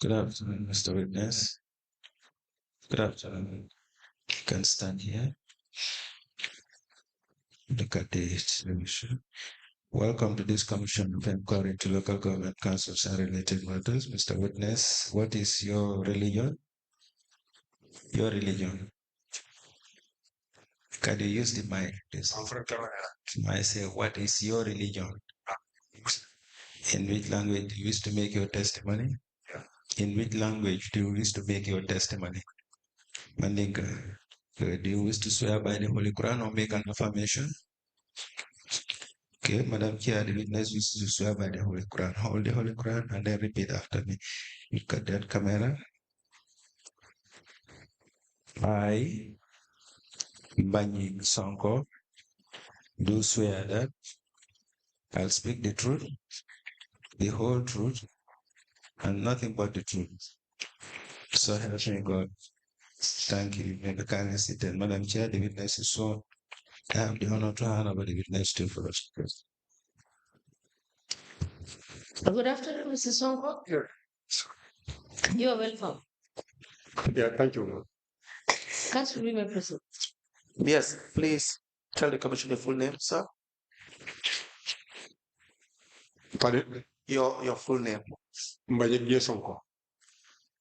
Good afternoon, Mr. Witness. Good afternoon. You can stand here. Look at the television. Welcome to this Commission of Inquiry into Local Government Councils and Related Matters. Mr. Witness, what is your religion? Your religion. Can you use the mic, please? I say, what is your religion? In which language do you wish to make your testimony? In which language do you wish to make your testimony? Mandinka, do you wish to swear by the Holy Quran or make an affirmation? Okay, Madam Chair, the witness wishes to swear by the Holy Quran. Hold the Holy Quran and then repeat after me. Look at that camera. I, Banyi Sonko, do swear that I'll speak the truth, the whole truth, and nothing but the truth. So help me God. Thank you. May the kindness sit there. Madam Chair, the witness is sworn. I have the honor to hand over the witness to for us. Good afternoon, Mr. Sonko. Yeah. You are welcome. Yeah, thank you. Can't you be my present? Yes, please tell the commission your full name, sir. Pardon? Your full name. Mbaye Sonko.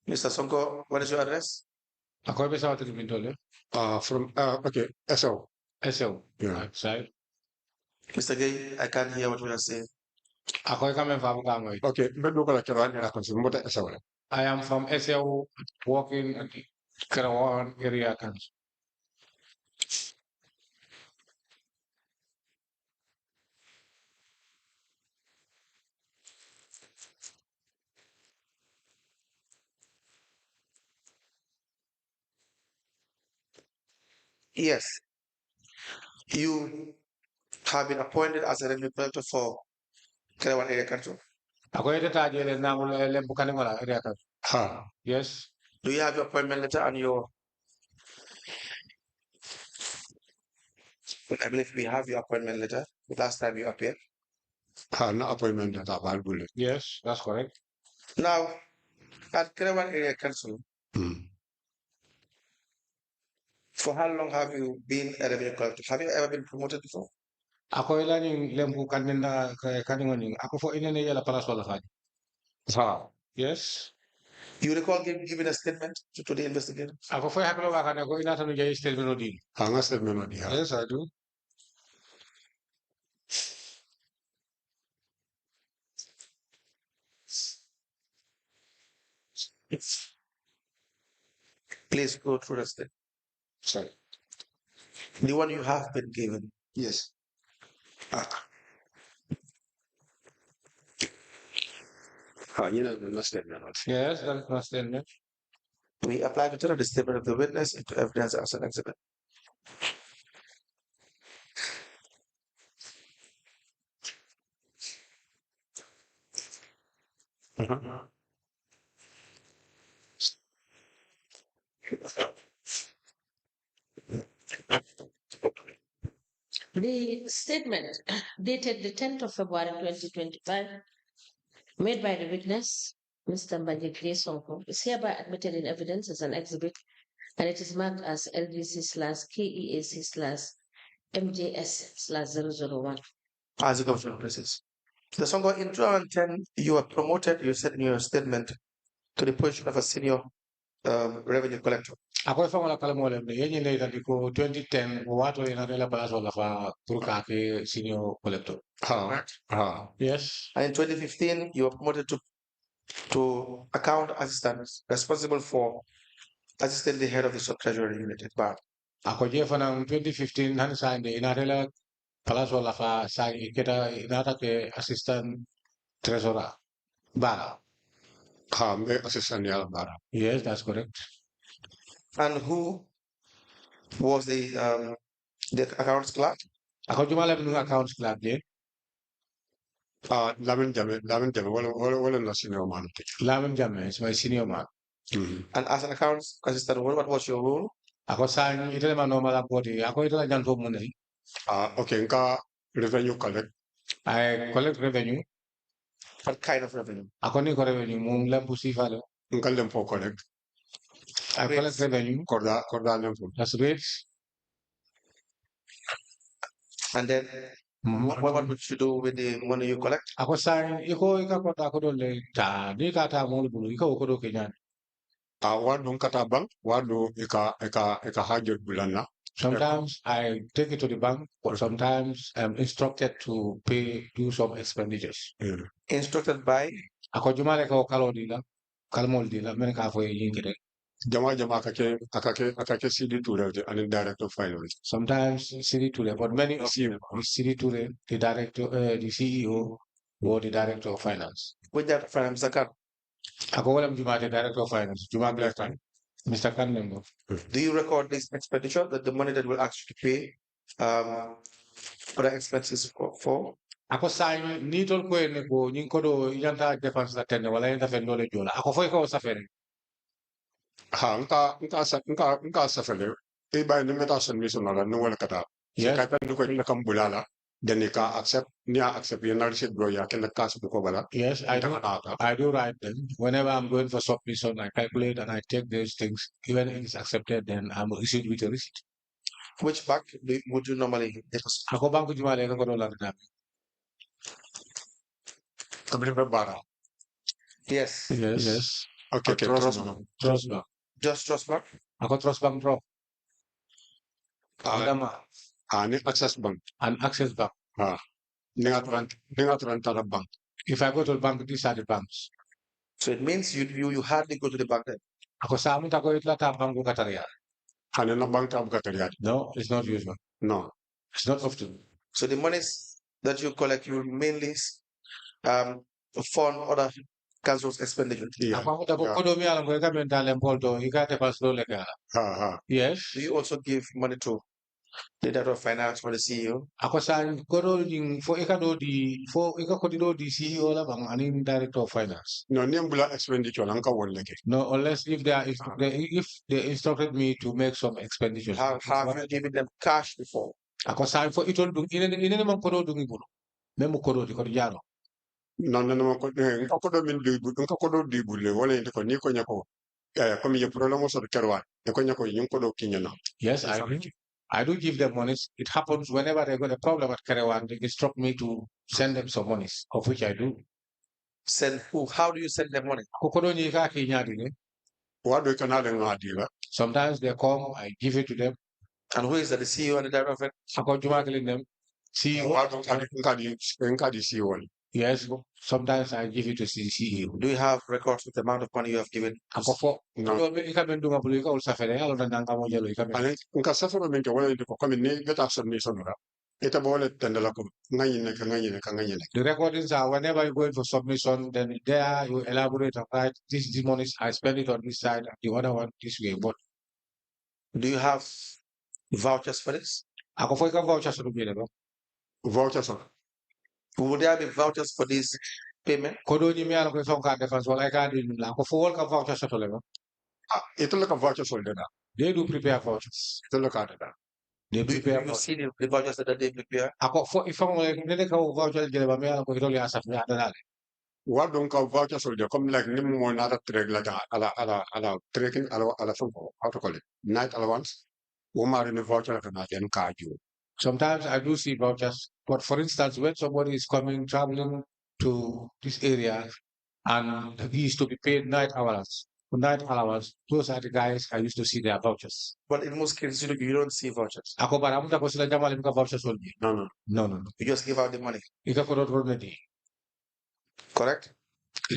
Mr. Sonko, what is your address? Ako ba sa atin dole? Okay, SL. SL. Yeah. Outside. Mr. Gay, I can't hear what you are saying. Ako kami from Gangoy. Okay, but look at the SL. I am from SL working at the Karawan area council. Yes. You have been appointed as a revenue collector for Kerawan Area Council. Ako ito tajele na mula lembukan wala area council. Ha. Yes. Do you have your appointment letter and your... I believe we have your appointment letter the last time you appeared. Ha, no appointment at available. Yes, that's correct. Now, at Kerawan Area Council, for how long have you been a revenue collector? Have you ever been promoted before? Ako ilan yung lembukan na kaningoning. Ako fo ina niya la para sola kanya. Ha. Yes. You recall giving a statement to the investigators? Ako fo haklo wa kana ko ina tanu jay statement odi. Ha, nga statement odi. Yes, I do. Please go through the statement. Sorry. The one you have been given. Yes. You know the statement. Yes, that's my statement. We apply to turn the statement of the witness into evidence as an exhibit. The statement dated the 10th of February 2025, made by the witness, Mr. Mbajikri Sonko, is hereby admitted in evidence as an exhibit, and it is marked as LDC/KEAC/MJS/001. As a government places. The Songo in 2010, you were promoted, you said in your statement, to the position of a senior revenue collector. Ako fa wala kala mo alam na yan yung naitali ko 2010 wato yung nila pala sa wala fa purka ke senior collector. Ha. Ha. Yes. And in 2015, you were promoted to account assistant, responsible for assisting the head of the sub-treasury unit at Bar. Ako je fa ng 2015 han sa hindi inatela pala sa wala fa sa kita inata ke assistant treasurer. Ba. Ha, may assistant niya bara. Yes, that's correct. And who was the accounts clerk? Ako jumala ng accounts clerk je. Lamin jame, wala na senior man. Lamin Jame is my senior man. And as an accounts assistant, what was your role? Ako sa ito naman normal ang poti. Ako ito lang dyan po muna. Okay, nka revenue collect. I collect revenue. What kind of revenue? Ako ni ko revenue mong lampu si falo. nka lempo collect I collect revenue. korda lempo That's rates. And then what would you do with the money you collect? Ako sign iko kota ako dole ta ni kata mo bulu iko ko do Kenya. wadu kata bank wadu ika hajjot bulanna. Sometimes I take it to the bank, but sometimes I'm instructed to do some expenditures. Instructed by? Ako jumale ko kalmol dila men ka fo yingire. Jama akake CD Toure and director of finance. Sometimes CD Toure, but many of you CD Toure, the director, the CEO or the director of finance. Which director of finance, Mr. Khan? Ako walam Juma the director of finance. Juma Black Time. Mr. Khan member. Do you record this expenditure, that the money that will actually pay for the expenses for? Ako sign ni tol ko ne ko nyin ko do yanta defense la tenne wala yanta fen dole jola. Ako foy ko safere. Ha nka safele e bay ni meta son mission la no wala kata. Yes. Kata ni ko ni kam bulala then ka accept ni accept you not receipt bro ya ken cash ko bala. Yes, I do write them. Whenever I'm going for submission, I calculate and I take those things. Even if it's accepted, then I'm issued with a receipt. Which bank would you normally deposit? Ako bank Juma le ko do la dami. Yes. Yes. Okay, trust bank. Trust bank. Just trust bank? Ako trust bank bro. Adama. Ni access bank. And access bank. Ningat bank. If I go to the bank, these are the banks. So it means you hardly go to the bank then? Ako sa amin tako itla ta bank ko kataria. Na bank tab kataria. No, it's not usual. No. It's not often. So the monies that you collect, you mainly fund other council's expenditure. Yeah. Ako tako ko do mi alam ko ka mental empolto ikate paslo lega. Yes. Do you also give money to the director of finance or the CEO? Ako sa ko do ding fo ikado di CEO la bang aning director of finance. No, niambula expenditure lang ka won leke. No, unless if they instructed me to make some expenditures. Have you given them cash before? Ako sa fo itol dung ine man ko do dung ibulo. Memo ko do di ko jaro. No, ko do min di bu ko do di bulle wala inte ko ni ko nyako. Comme ye problème so kerwa. Ko nyako yin ko do kinyana. Yes, I do give them monies. It happens whenever they got a problem at Kerewan, they instruct me to send them some monies, of which I do. Send who? How do you send them money? Sometimes they come, I give it to them. And who is that? The CEO and the director of it? CEO. Yes, sometimes I give it to the CEO. Do you have records with the amount of money you have given? No. The recordings are whenever you go for submission, then there you elaborate and write this money I spend it on this side, and the other one this way. But do you have vouchers for this? Vouchers. Would there be vouchers for this payment? It's like a voucher soldier. They do prepare vouchers. They look at that. They prepare. You see the vouchers that they prepare? If I'm like, What don't call voucher soldier? Come like Nemo another trade like ala trekking ala how to call it? Night allowance. Omar in the voucher of an card you. Sometimes I do see vouchers, but for instance, when somebody is traveling to this area and he is to be paid night allowance, those are the guys I used to see their vouchers. But in most cases, you don't see vouchers. No. You just give out the money. Correct? Do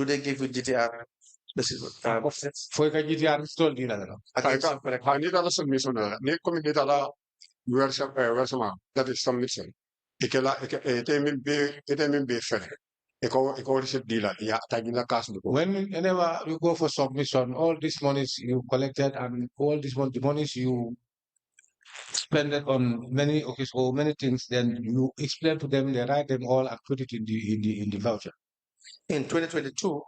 they give you GTR? This is for GTR installed. I need a submission. That is submission. It be fair. Whenever you go for submission, all these monies you collected and all these the monies you spend it on many things, then you explain to them, they write them all and put it in the voucher. In 2022,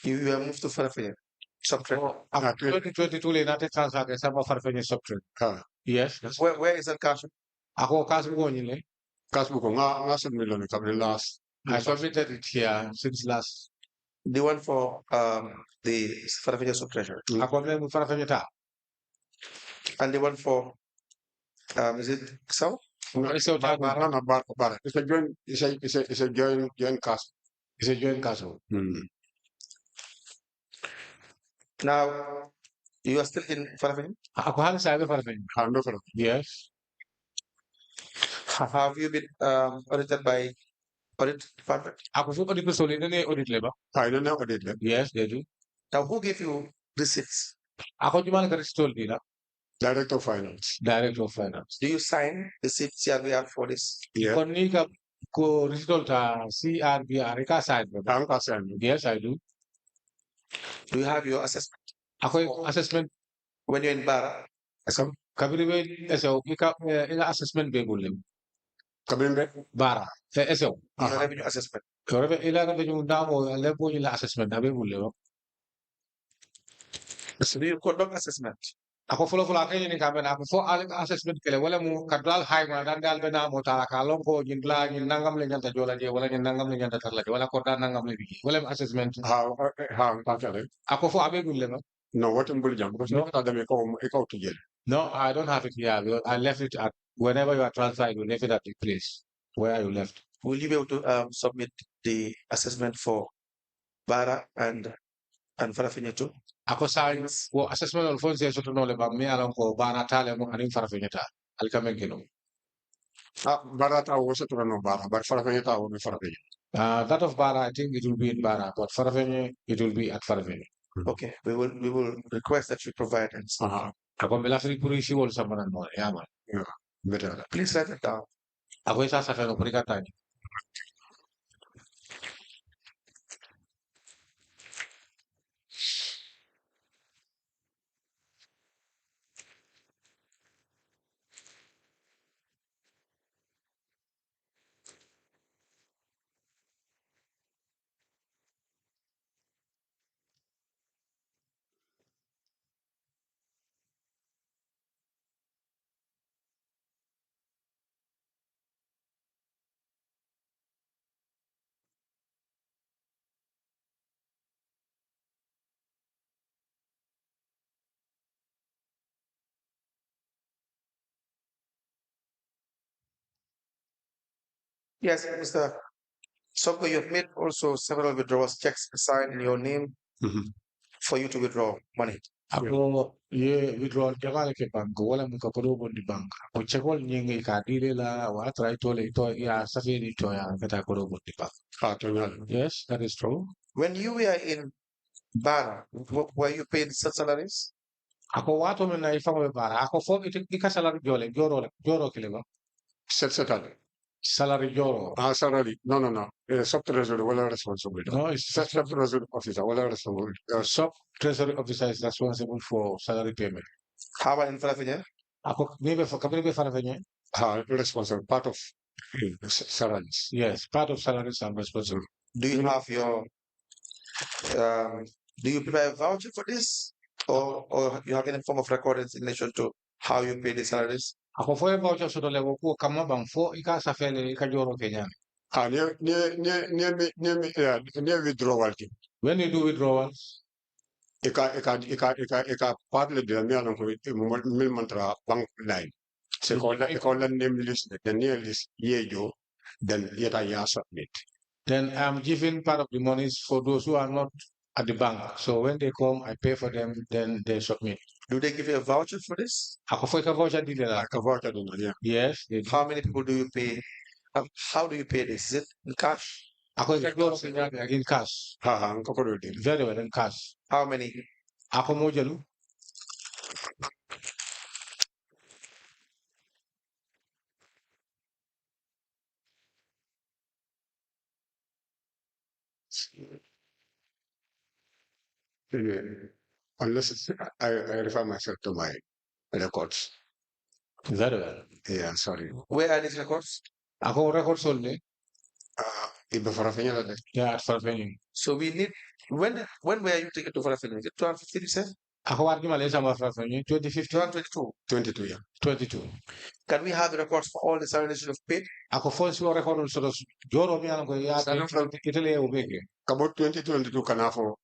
you have moved to Farafenni subtrade. 2022, they not transfer some of Farafenni subtrade. Yes. Where is that cash? Cash book last I submitted it here since last. The one for the Farafenni sub-treasurer. Ako may Farafenni ta. And the one for is it so? No, it's a Bara. It's a joint. It's a joint cast. It's a joint castle. Now you are still in Farafenni? Ako halos sabi Farafenni. No problem. Yes. Have you been audited by audit department? Ako so audit ko solid na audit leba. I don't know what it is. Yes, they do. Now who gave you receipts? Ako di man ka-restore nila. Director of Finance. Director of Finance. Do you sign the CRBR for this? Yeah. Kung ni ka ko restore ta CRBR ka sign ba? I'm concerned. Yes, I do. Do you have your assessment Ako yung assessment when you're in Bara? kabili ba SO ika assessment be bulim. Kabimbe. Bara. Sa SO. Your revenue assessment. Kaya ila ka yung damo level nila assessment na be bulim. So do you conduct assessment? Ako fulo-fulo kayo ni kami na ako for assessment kaya wala mo kadal high mo dandal be na mo tala kalong ko ginla gin nangam le nyanta jola je wala gin nangam le nyanta tarla wala ko da nangam le bigi wala assessment How actually? ako fo abe bulim. No, what in Bulliam? Because no, them go to jail. No, I don't have it here because I left it at whenever you are transferred, you left it at the place where you left. Will you be able to submit the assessment for Bara and Farafenni too? Ako science, well, assessment on phone says to know about me along ko bana tale mo aning farafenyata. Alkamengino. Barata was to no Bara, but Farafenita will be Farafenita. That of Bara, I think it will be in Bara, but Farafenni, it will be at Farafenni. Okay, we will request that you provide it. Ako milafri puri si wol sa manan mo, yaman. Better. Please write it down. Ako isa sa kano perikatan. Yes, Mr. Soko, you've made also several withdrawals checks signed in your name for you to withdraw money. Ako ye withdraw jaga ke bank wala mo kapuro di bank. Ako checkol nyingi ka dile la wa try to le to ya safari to ya kata kuro di bank. Yes, that is true. When you were in Bara, were you paid salaries? Ako wato men na ifang me bara. Ako fo ika salary joro kilema. Settle. Salary joro. Salary. No. Sub treasury, well responsibility. No, it's Sub treasury officer, well responsibility. sub treasury officer is responsible for salary payment. How about in Farafenni? Ako maybe for company be farafenye. Responsible part of salaries. Yes, part of salaries I'm responsible. Do you have your do you prepare a voucher for this? Or you have any form of record in relation to how you pay the salaries? Ako fo e voucher so dole ko kama bang fo ika safele ika joro Kenya. Near withdrawal. When you do withdrawals, Eka partly the mil mantra bank line. Se call the name list, the near list yejo, then yet I submit. then I'm giving part of the monies for those who are not at the bank. So when they come, I pay for them, then they submit. Do they give you a voucher for this? Ako fo ika voucher dile la. Like a voucher, yeah. Yes, they do. How many people do you pay? How do you pay this? Is it in cash? Ako ika joro Kenya in cash. Very well in cash. How many? Ako mo jalu. Unless I refer myself to my records. Very well. Yeah, sorry. Where are these records? Ako records only. Iba Farafenni like Yeah, at Farafenni. So we need when were you taken to Farafenni? Is it 2015 you said? Ako wargi Malaysia ma fa 2015, 2022. 22, yeah. 22. Can we have the records for all the salaries you have paid? Ako fonsi wa record so joro mi alan ko ya Starting from Italy e ubeke. about 2022 kana for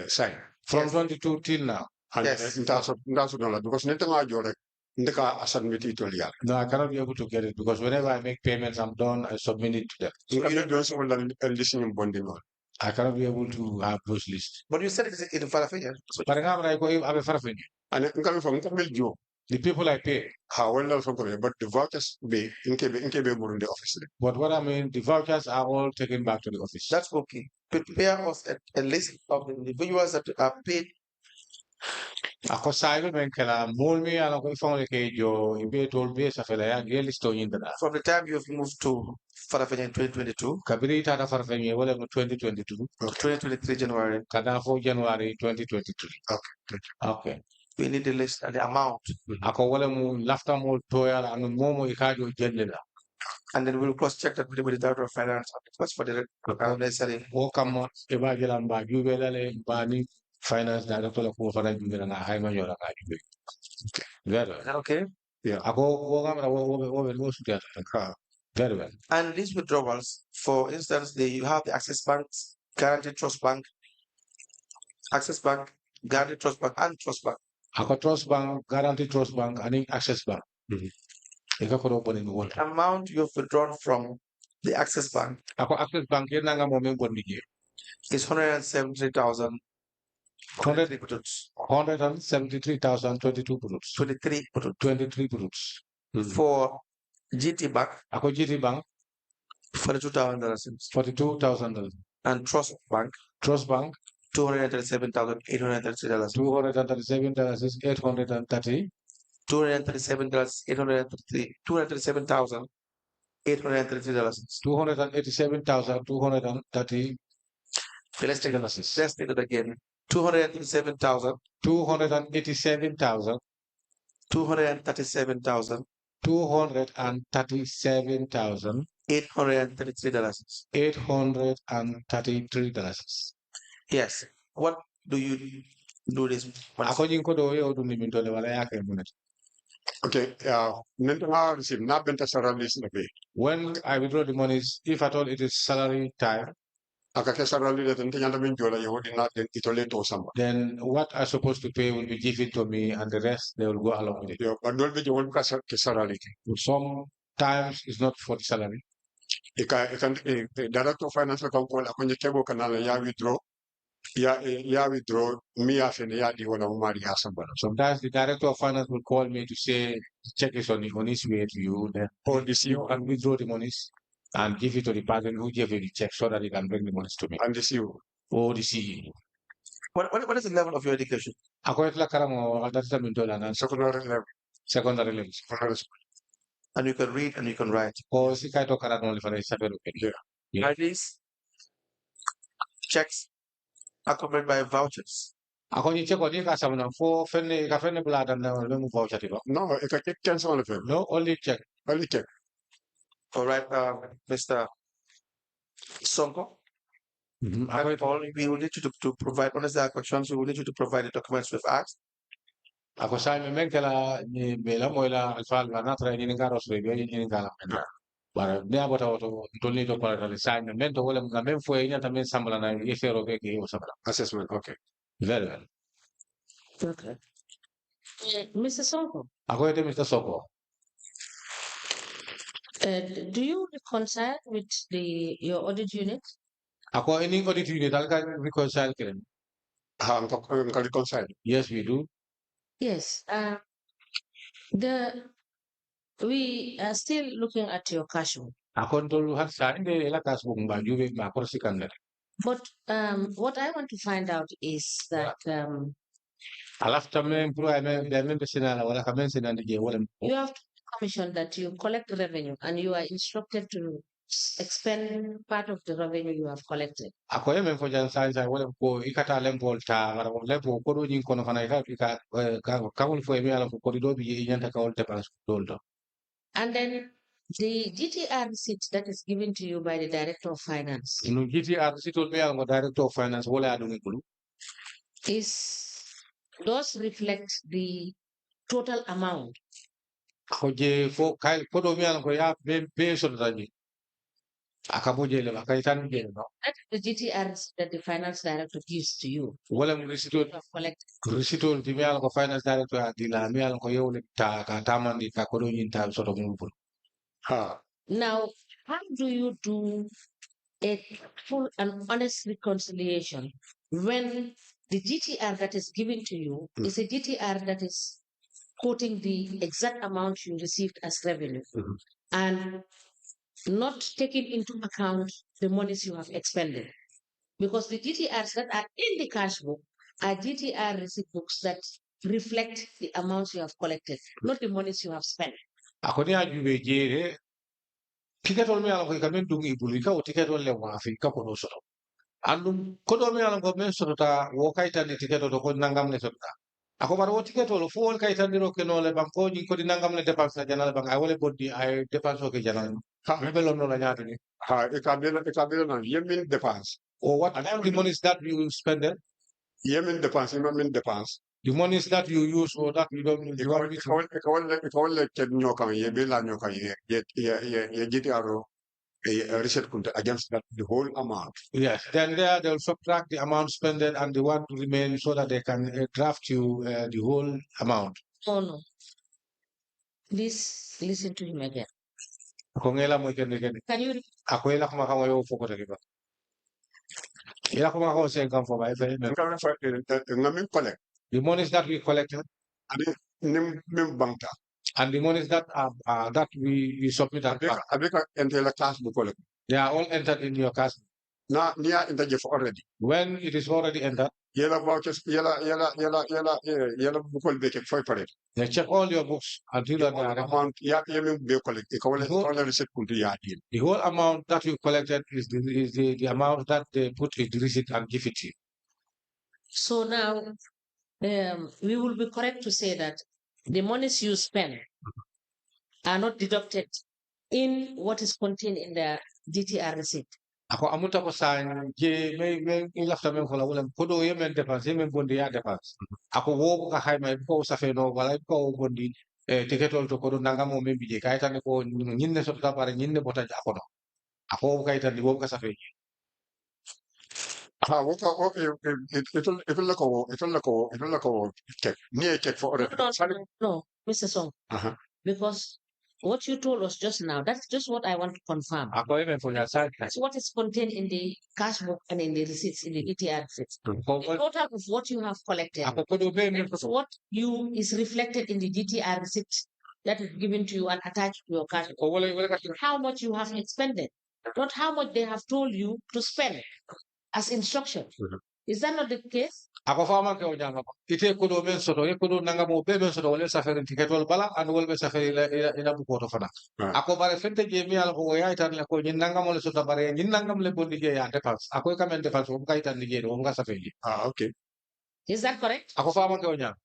sign. From Yes. 22 till now. And Yes. in terms of dollar, because nita nga jore, ndeka submit it to legal. No, I cannot be able to get it because whenever I make payments, I'm done, I submit it to them. So you don't so listening bonding on. I cannot be able to have those lists. But you said it is in Falafel. But I go have a farafenye. And coming from Joe, The people I pay. how well from but the vouchers be in KB more in the office. But what I mean, the vouchers are all taken back to the office. That's okay. Prepare us a list of the individuals that are paid. Ako sayo men kala mulmi ala ko ifong ke jo ibe tol be sa fela ya listo yinda. From the time you have moved to Falafel in 2022, Kabiri tata farafenye wala 2022. 2023 January, Kada for January 2023. Okay. we need the list and the amount. Ako wala mo lafta mo toya anu momo ikajo jendela. And then we'll cross check that with the Director of Finance for the necessary. O kama eba jelan ba jubela le bani finance director la ko fana jubela na hay ma yola ka jube. Very well. Is that okay? Yeah. Ako wo gamra wo sutia. Very well. And these withdrawals, for instance, you have the Access Bank, Guaranteed Trust Bank, Access Bank, Guaranteed Trust Bank, and Trust Bank. Ako Trust Bank, Guaranteed Trust Bank, and Access Bank. Ika ko open in one. Amount you have withdrawn from the Access Bank Ako Access Bank yun nga mo men bon bigay. is 173,000. 173,022 products. 23 23 products. for GT Bank, Ako GT Bank, $42,000, $42,000. and Trust Bank, Trust Bank, $237,833. $237,830. $237,833. $287,230. Let's take it again. 237,000. 287,000. 237,000. $237,833. $833. Yes. What do you do this? Ako jinko do yo do mi dole wala yake munet. Okay, nenta receive na benta salaries na be. When I withdraw the monies, if at all it is salary time, Akake salary that nenta nyanda min jola yehodi na den itole to samba. then what I'm supposed to pay will be given to me, and the rest they will go along with it. Yo, but dol be jewon ka salary. Sometimes it's not for the salary. Director of Finance kan ko ako nye kebo kanala ya withdraw. Ya withdraw mi ya fene ya di wala umari ya samba. Sometimes the director of finance will call me to say the check is on his way to you. Then you can withdraw the monies and give it to the person who gave you the check so that he can bring the monies to me. And the CEO. Or the CEO. What is the level of your education? Ako itla karamo that's the mindola na Secondary level. secondary level. And you can read and you can write. O si kaito karano le fana isa pero Yeah. IDs, checks, accompanied by vouchers. Ako ni check oni ka sama na fo fenne ka fenne bulada na le mu voucher tiba. No, it can cancel the film. No, only check. Only check. All right, Mr. Sonko. All we will need you to provide, honest questions, we will need you to provide the documents we've asked. Ako sa mi men kala ni bela moila alfal na natra ni ngaro so be ni ngala. Bara ne abota auto tolni to para le sa mi men to wala nga men fo ina tamen sambala na ifero ke ke usabala. Assessment, okay. Very well. Okay. Mr. Sonko, Ako ite Mr. Soko. do you reconcile with your audit unit? Ako ini audit unit alka reconcile kiren. I'm reconcile. Yes, we do. Yes. We are still looking at your cash flow. Ako ntolu har sa inde ela kas bu mba jube ma ko sikanda. But what I want to find out is that Alafta men pro men de men besinala wala kamen sinande je wala. you have to commission that you collect revenue and you are instructed to expend part of the revenue you have collected. Ako men fo jan sai sai wala ko ikata lempol ta wala lempo ko do nyin kono fana ka kawul fo mi ala ko do bi nyanta kawul te pas dolto. And then the GTR receipt that is given to you by the Director of Finance No GTR receipt me ala director of finance wala adu ngulu. is does reflect the total amount. Koje fo kai kodo mi alan ko ya be so daji. Akaboje le akaitan je no. That is the GTRs that the finance director gives to you. Wala mo risito risito di mi alan ko finance director adila mi alan ko yewle ta ka tamandi ka kodo nyin ta so do mo Ha. Now, how do you do a full and honest reconciliation when the GTR that is given to you is a GTR that is quoting the exact amount you received as revenue and not taking into account the monies you have expended? Because the GTRs that are in the cash book are GTR receipt books that reflect the amounts you have collected, not the monies you have spent. Akoni ajube jere ticket on me alan ko kamen dungi buli ka o ticket on le wa fi ka kodo so. Andum kodo mi alan ko men so ta wo kaita ni ticket do ko nangam le so ta. Ako bar wo ticket o fu wol kaita ndiro ke no le banko ji ko di nangam le dépense na janal bang ay wala bodi ay dépense o ke janal. Ha. Me belon no la nyaata ni. Ha. Ikabila na yemin dépense. Or what the monies that you spend it, Yemin dépense, yemin dépense. the monies that you use or that you don't you want me to Ikawale ked nyokan yebila nyokan ye GTR reset kunta against that the whole amount. yes, then there they'll subtract the amount spent and the one to remain so that they can draft you the whole amount. Oh no. Please listen to him again. Kongela mo ken ken. Can you Ako ila kuma kama yo foko ta kiba. Ila kuma ko sen kam for by Ngamin collect. the monies that we collected Adi nim bankta. and the monies that that we submit at bank, Abeka enter la class bu collect. they are all entered in your cash. Na niya enter jef already. When it is already entered, Yela vouchers yela bu kol beke foy pare. they check all your books until The the amount ya yemin be collect. Ikawale reset kunta ya deal. the whole amount that you collected is the amount that they put in the receipt and give it to you. So now we will be correct to say that the monies you spend are not deducted in what is contained in the GTR receipt. Ako amunta ko sign je may ilafta men ko la wala ko do yemen dépense yemen bondi ya dépense. Ako wo ka hayma ko sa fe no wala ko bondi tiketol to ko do nangam mo men bije kay tan ko nyinne so ta pare nyinne bota ako no. Ako kay tan wo ka sa fe. Ha waka it'll check. Near check for already. No, Mr. Song. Because what you told us just now, that's just what I want to confirm. Ako yemen for your side. That's what is contained in the cash book and in the receipts, in the ETR receipts. The total of what you have collected. Ako ko do be men It's what you is reflected in the GTR receipt that is given to you and attached to your cash book. ko wala ka How much you have expended, not how much they have told you to spend as instruction. Is that not the case? ako fama ke o nyama ite ko do men soto e ko do nangam mo be men soto wala sa fe tiketol bala and wala be sa fe ila bu ko to fana. Ako bare fente je mi ala ko ya tan la ko nyin nangam le soto bare nyin nangam le bondi je ya dépense. Ako ka men dépense ko kay tan je do nga sa fe. Ah, okay. Is that correct? Ako fama ke o nyama.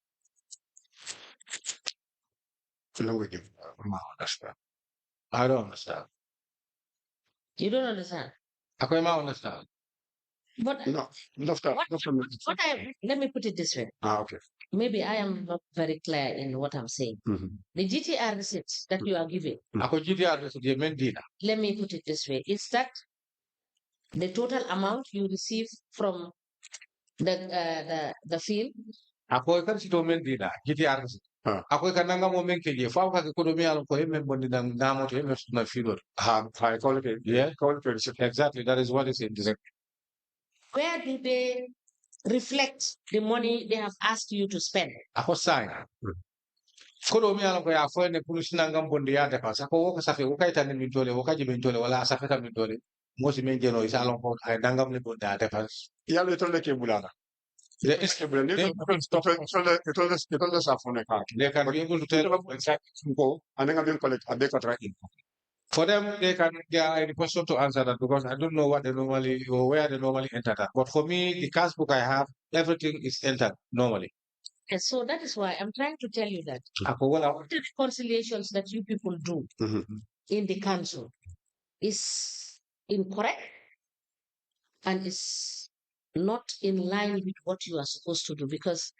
I don't understand. You don't understand. Ako ma understand. But No, let me put it this way. Ah, okay. Maybe I am not very clear in what I'm saying. The GTR receipts that you are giving, Ako GTR so je men dina. let me put it this way. Is that the total amount you receive from the field? Ako kan si do men dina GTR. Ako kan nangam mo men ke je fa ka ko do mi ala ko men bondi nang namo to men na filo. High quality. Yeah, Quality reset. exactly. That is what is in the Where do they reflect the money they have asked you to spend? ako sign. Ko do mi ala ko ya fo ne police nangam bondi ya dépense. Ako wo ka sa fe wo kay tan min tole wo ka jiben tole wala sa fe tan min tole. Mo si men jeno isa lon ko ay nangam le bondi ya dépense. Yalo itole ke bulana. They Itole sa phone ka. they can be able to tell exactly. Ko anenga bin collect abeka try in. For them, they are in a question to answer that because I don't know what they normally or where they normally enter that. But for me, the cash book I have, everything is entered normally. And so that is why I'm trying to tell you that Ako wala. the reconciliations that you people do in the council is incorrect and is not in line with what you are supposed to do, because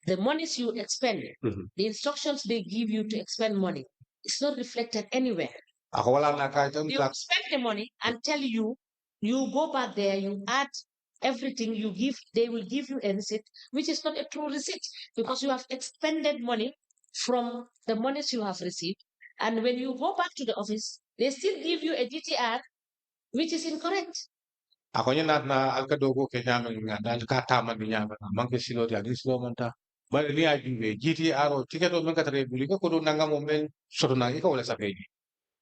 the monies you expend, Mhm. the instructions they give you to expend money, it's not reflected anywhere. Ako wala na kahit yung You spend the money and tell you, you go back there, you add everything you give, they will give you a receipt, which is not a true receipt because you have expended money from the monies you have received. And when you go back to the office, they still give you a DTR, which is incorrect. ako niya na alkadogo ke namin nga dahil kataman niya mangke silo dia di silo man ta ba ni aji GTR ticket on ka tare buli ko kuno nanga mo men soro na ikaw wala sa pegi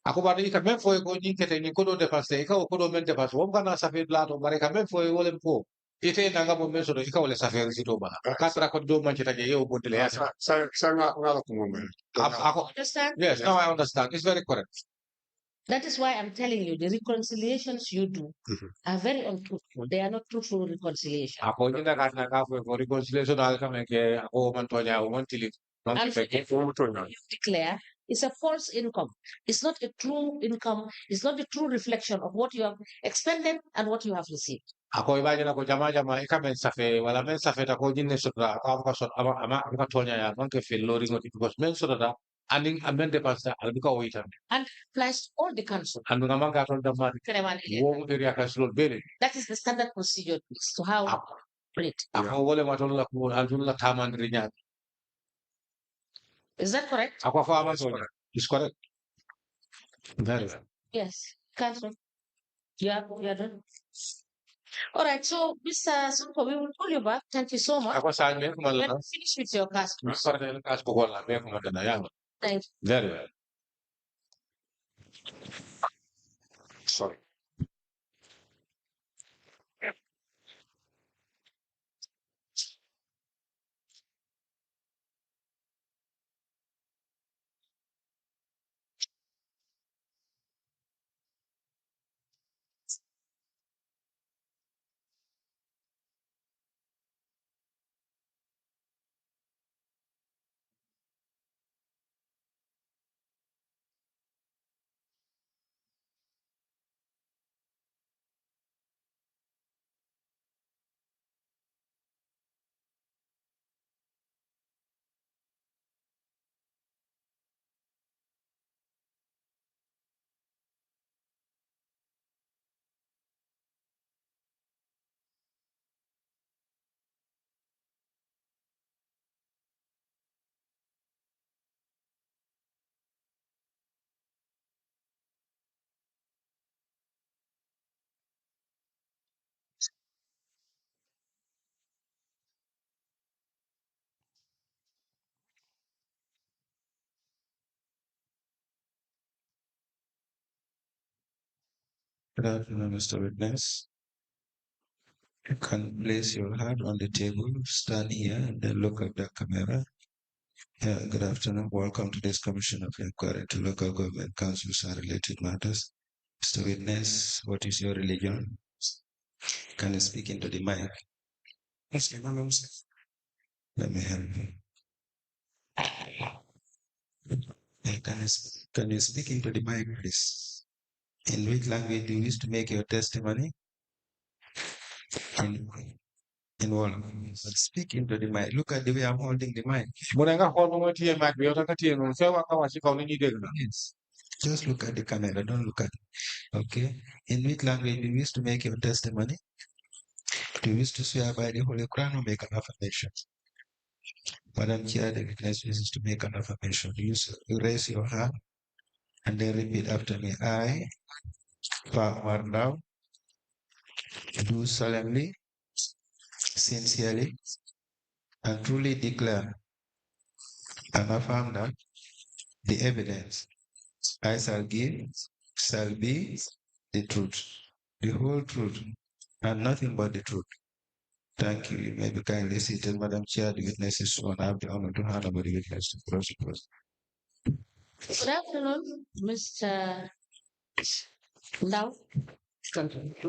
ako ba ni ka men fo ko ni kete ni kuno de paste ikaw kuno men de paste wo kana sa fe lato bare ka men fo wala po ite nanga mo men soro ikaw wala sa fe sito ba ka tra ko do man kita je yo bodele ya Sa nga ko mo men. ako Understand? yes now I understand it's very correct. That is why I'm telling you the reconciliations you do are very untruthful. They are not truthful reconciliation. Ako niya na for reconciliation na kami ke ako man to niya ako man tilit And you declare it's a false income. It's not a true income. It's not the true reflection of what you have expended and what you have received. Ako iba niya ako jama ika mensafe wala mensafe ta ko jinne sura ako so ama ko to niya ya man ke feel loading of because men sura da aning amende pasta albuka oitan And applies to all the council. anu nga ka to da ma wo area ka slow bele That is the standard procedure as to how it. ako wala ma to la ko alun la taman rinya Is that correct? ako fa ama so is correct very well. Yes, council. Yeah, done. All right, so Mr. Sunko, we will call you back. Thank you so much. Ako sa amin When kumala you finish with your customers. para na kas ko wala me kumala na yan Thank you. very well. Sorry. Good afternoon, Mr. Witness. You can place your hand on the table, stand here, and then look at the camera. Yeah, good afternoon. Welcome to this Commission of Inquiry to Local Government Councils and Related Matters. Mr. Witness, what is your religion? Can you speak into the mic? Let me help you. Can you speak into the mic, please? In which language do you wish to make your testimony? In what? But speak into the mic. Look at the way I'm holding the mic. Munanga ko mo tiye mak bi ota ka tiye no se wa ka wa si ko ni de na Yes. Just look at the camera. Don't look at it. Okay. In which language do you wish to make your testimony? Do you wish to swear by the Holy Quran or make an affirmation? Madam Chair, the witness wishes to make an affirmation. You raise your hand and then repeat after me. I, Pa Marnau, do solemnly, sincerely, and truly declare and affirm that the evidence I shall give shall be the truth, the whole truth, and nothing but the truth. Thank you. You may be kindly seated, Madam Chair. The witness is sworn. I have the honor to hand over the witness to proceed. Good afternoon, Mr. Ndao.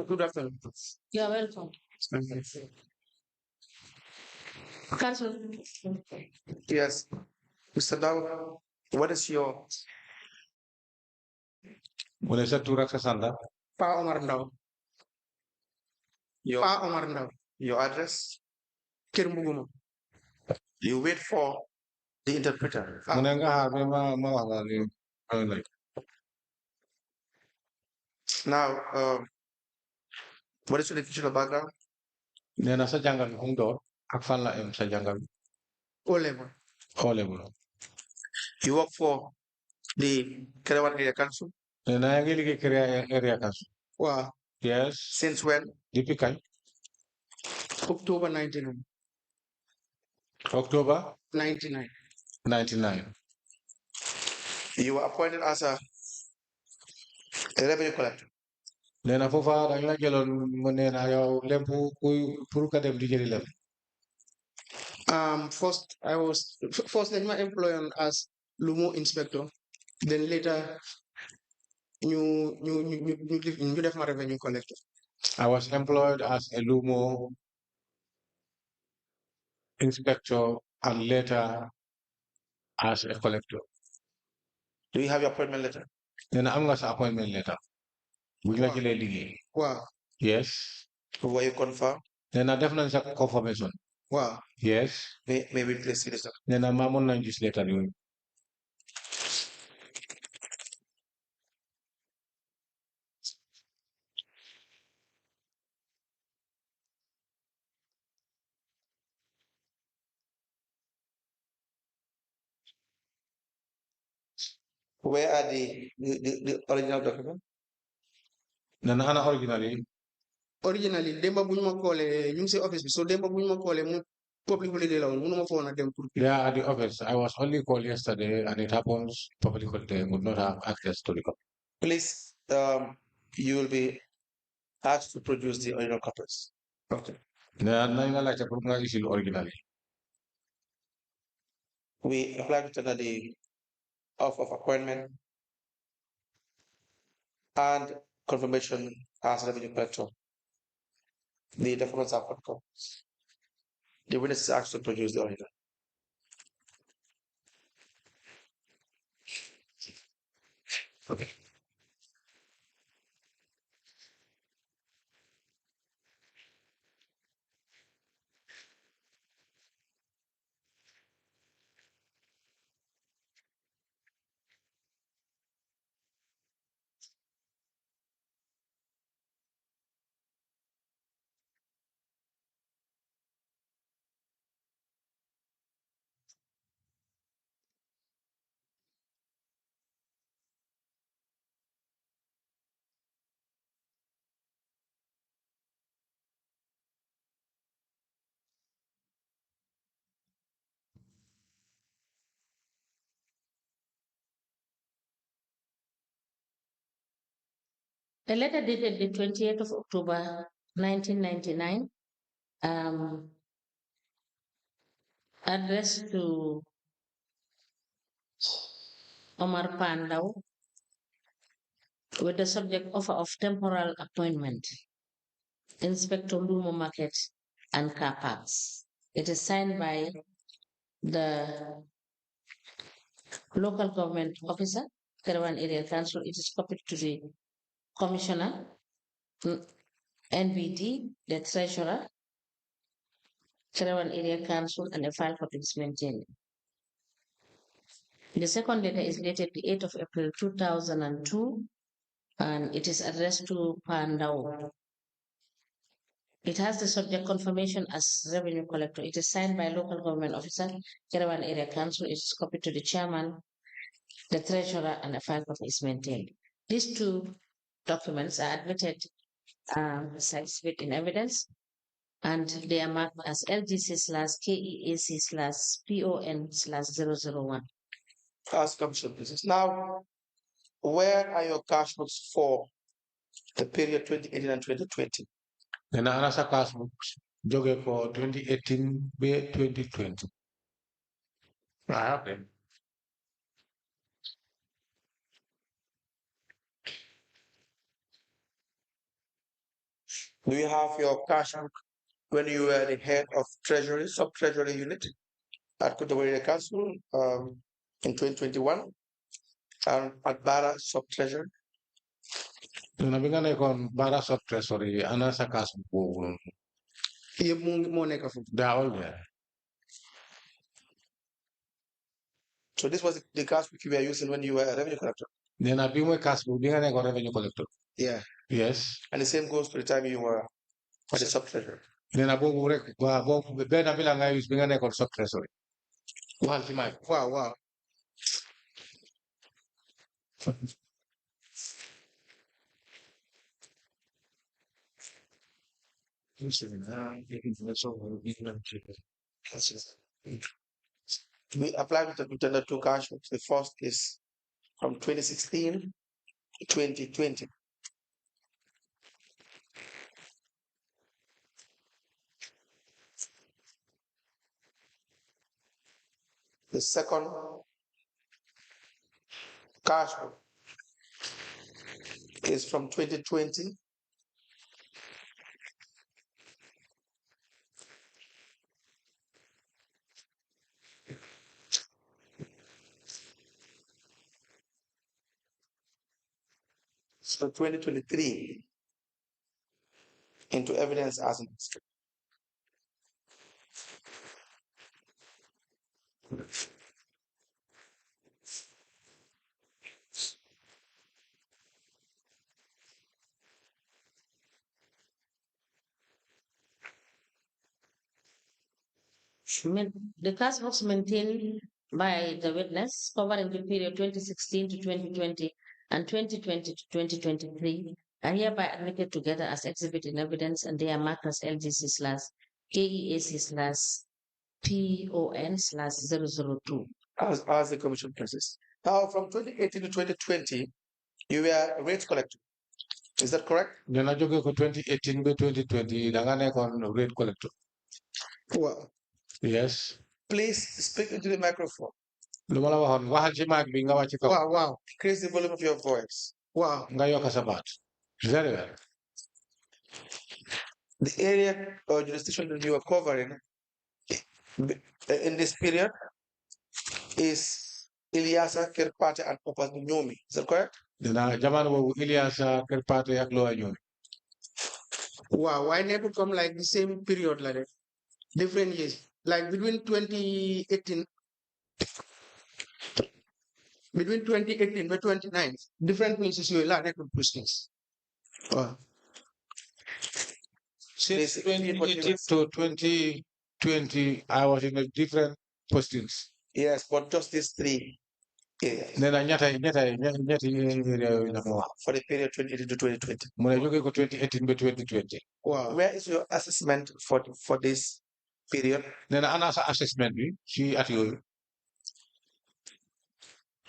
Good afternoon. You are welcome. Council. Yes. Mr. Dow, what is your mune sa tura sa sanda Pa Omar Ndao? Pa Omar Ndao. Your address? Kirmuguma. You wait for the interpreter. mu ne nga xaar ba ma wax la li like Now, what is your educational background? nee na sa jàngal bi fu mu door ak fan la em sa jàngal bi O level. xoole bu You work for the Kerewan Area Council. nee na yaa ngi liggéey area council Wow. yes Since when? depuis kañ October 99. October 99. 99 You were appointed as a revenue collector. nee na foofa dañ la jëloon mu nee na yow lempu kuy pour ka dem di jëli lem First then my employer as Lumo inspector. Then later you def my revenue collector. I was employed as a Lumo inspector and later as a collector. Do you have your appointment letter? Then am nga sa appointment letter. Buñ la jëlee liggéey. Wow. Yes. Were you confirmed? Then I def nañ sa confirmation. Wow. Yes. Maybe please see this. Then I maamoon nañ gis letter yooyu. Where are the original documents? Then ana original yi. Originally, demba buñ ma callee ñu ngi si office bi so demba buñ ma callee mu public holiday la woon mënuma fa woon a dem pour. They are at the office. I was only called yesterday and it happens public holiday would not have access to the copy. Please, you will be asked to produce the original copies. Okay. Nañ la laajte pour nga issue original yi. We apply to tender the offer of appointment and confirmation as revenue collector. The documents are forthcoming. The witness is asked to produce the original. Okay. A letter dated the 28th of October 1999, addressed to Omar Pandau with the subject offer of temporal appointment, Inspector Lumo Market and Car Parks. It is signed by the local government officer, Caravan Area Council. It is copied to the Commissioner, NBD, the Treasurer, Caravan Area Council, and a file copy is maintained. The second letter is dated the 8th of April 2002, and it is addressed to Pandau. It has the subject confirmation as revenue collector. It is signed by local government officer, Caravan Area Council. It is copied to the chairman, the treasurer, and a file copy is maintained. These two documents are admitted as exhibit in evidence, and they are marked as LGC/KEAC/PON/001. Ask Commission business. Now, where are your cash books for the period 2018 and 2020? Then ana sa cash books jóge for 2018 ba 2020. I have them. Do you have your cash book when you were the head of Treasury, sub-treasury unit at Kutawari Council in 2021 and at Bara sub-treasury? Na bi nga nekkoon Bara sub treasury ana sa cash book boobu. Yëpp moo nekk foofu. They are all there. So this was the cash book you were using when you were a revenue collector. Nena bi moy cash book bi nga nekkoon revenue collector. Yeah. Yes. And the same goes to the time you were for the sub treasurer. Nena boobu rek waaw boobu benn bi la nga use bi nga nekkoon sub treasury. Waxal ci mic. Wow. We apply with the two cash books. The first is from 2016 to 2020. The second cash book is from 2020 to 2023 into evidence as an exhibit. The cash books maintained by the witness covering the period 2016 to 2020 and 2020 to 2023 are hereby admitted together as exhibit in evidence, and they are marked as LGC/KEAC/PON/002. As the commission places. Now, from 2018 to 2020, you were a rate collector. Is that correct? Nena jóge ko 2018 ba 2020 da nga nekkoon rate collector. Wow. Yes. Please speak into the microphone. Lu ma la waxoon waxal ci mic bi nga wàcc kaw. Wow. Increase the volume of your voice. Wow. Nga yokk sa baat. Very well. The area or jurisdiction that you are covering in this period is Ilyasa, Kirpate, and Opatunyomi. Is that correct? Nena jamono boobu Ilyasa Kirpate ak Lowa ñoom. Wow. Why never come like the same period like that? Different years. Like between 2018 and 2029, different places you will record postings. Wow. Since 2018 to 2020, I was in a different postings. Yes, but just these three areas Nena ñetti area la ma wax. for the period 2018 to 2020. Mu ne jóge ko 2018 ba 2020. Wow. Where is your assessment for this period? Nena ana sa assessment bi ci at yooyu.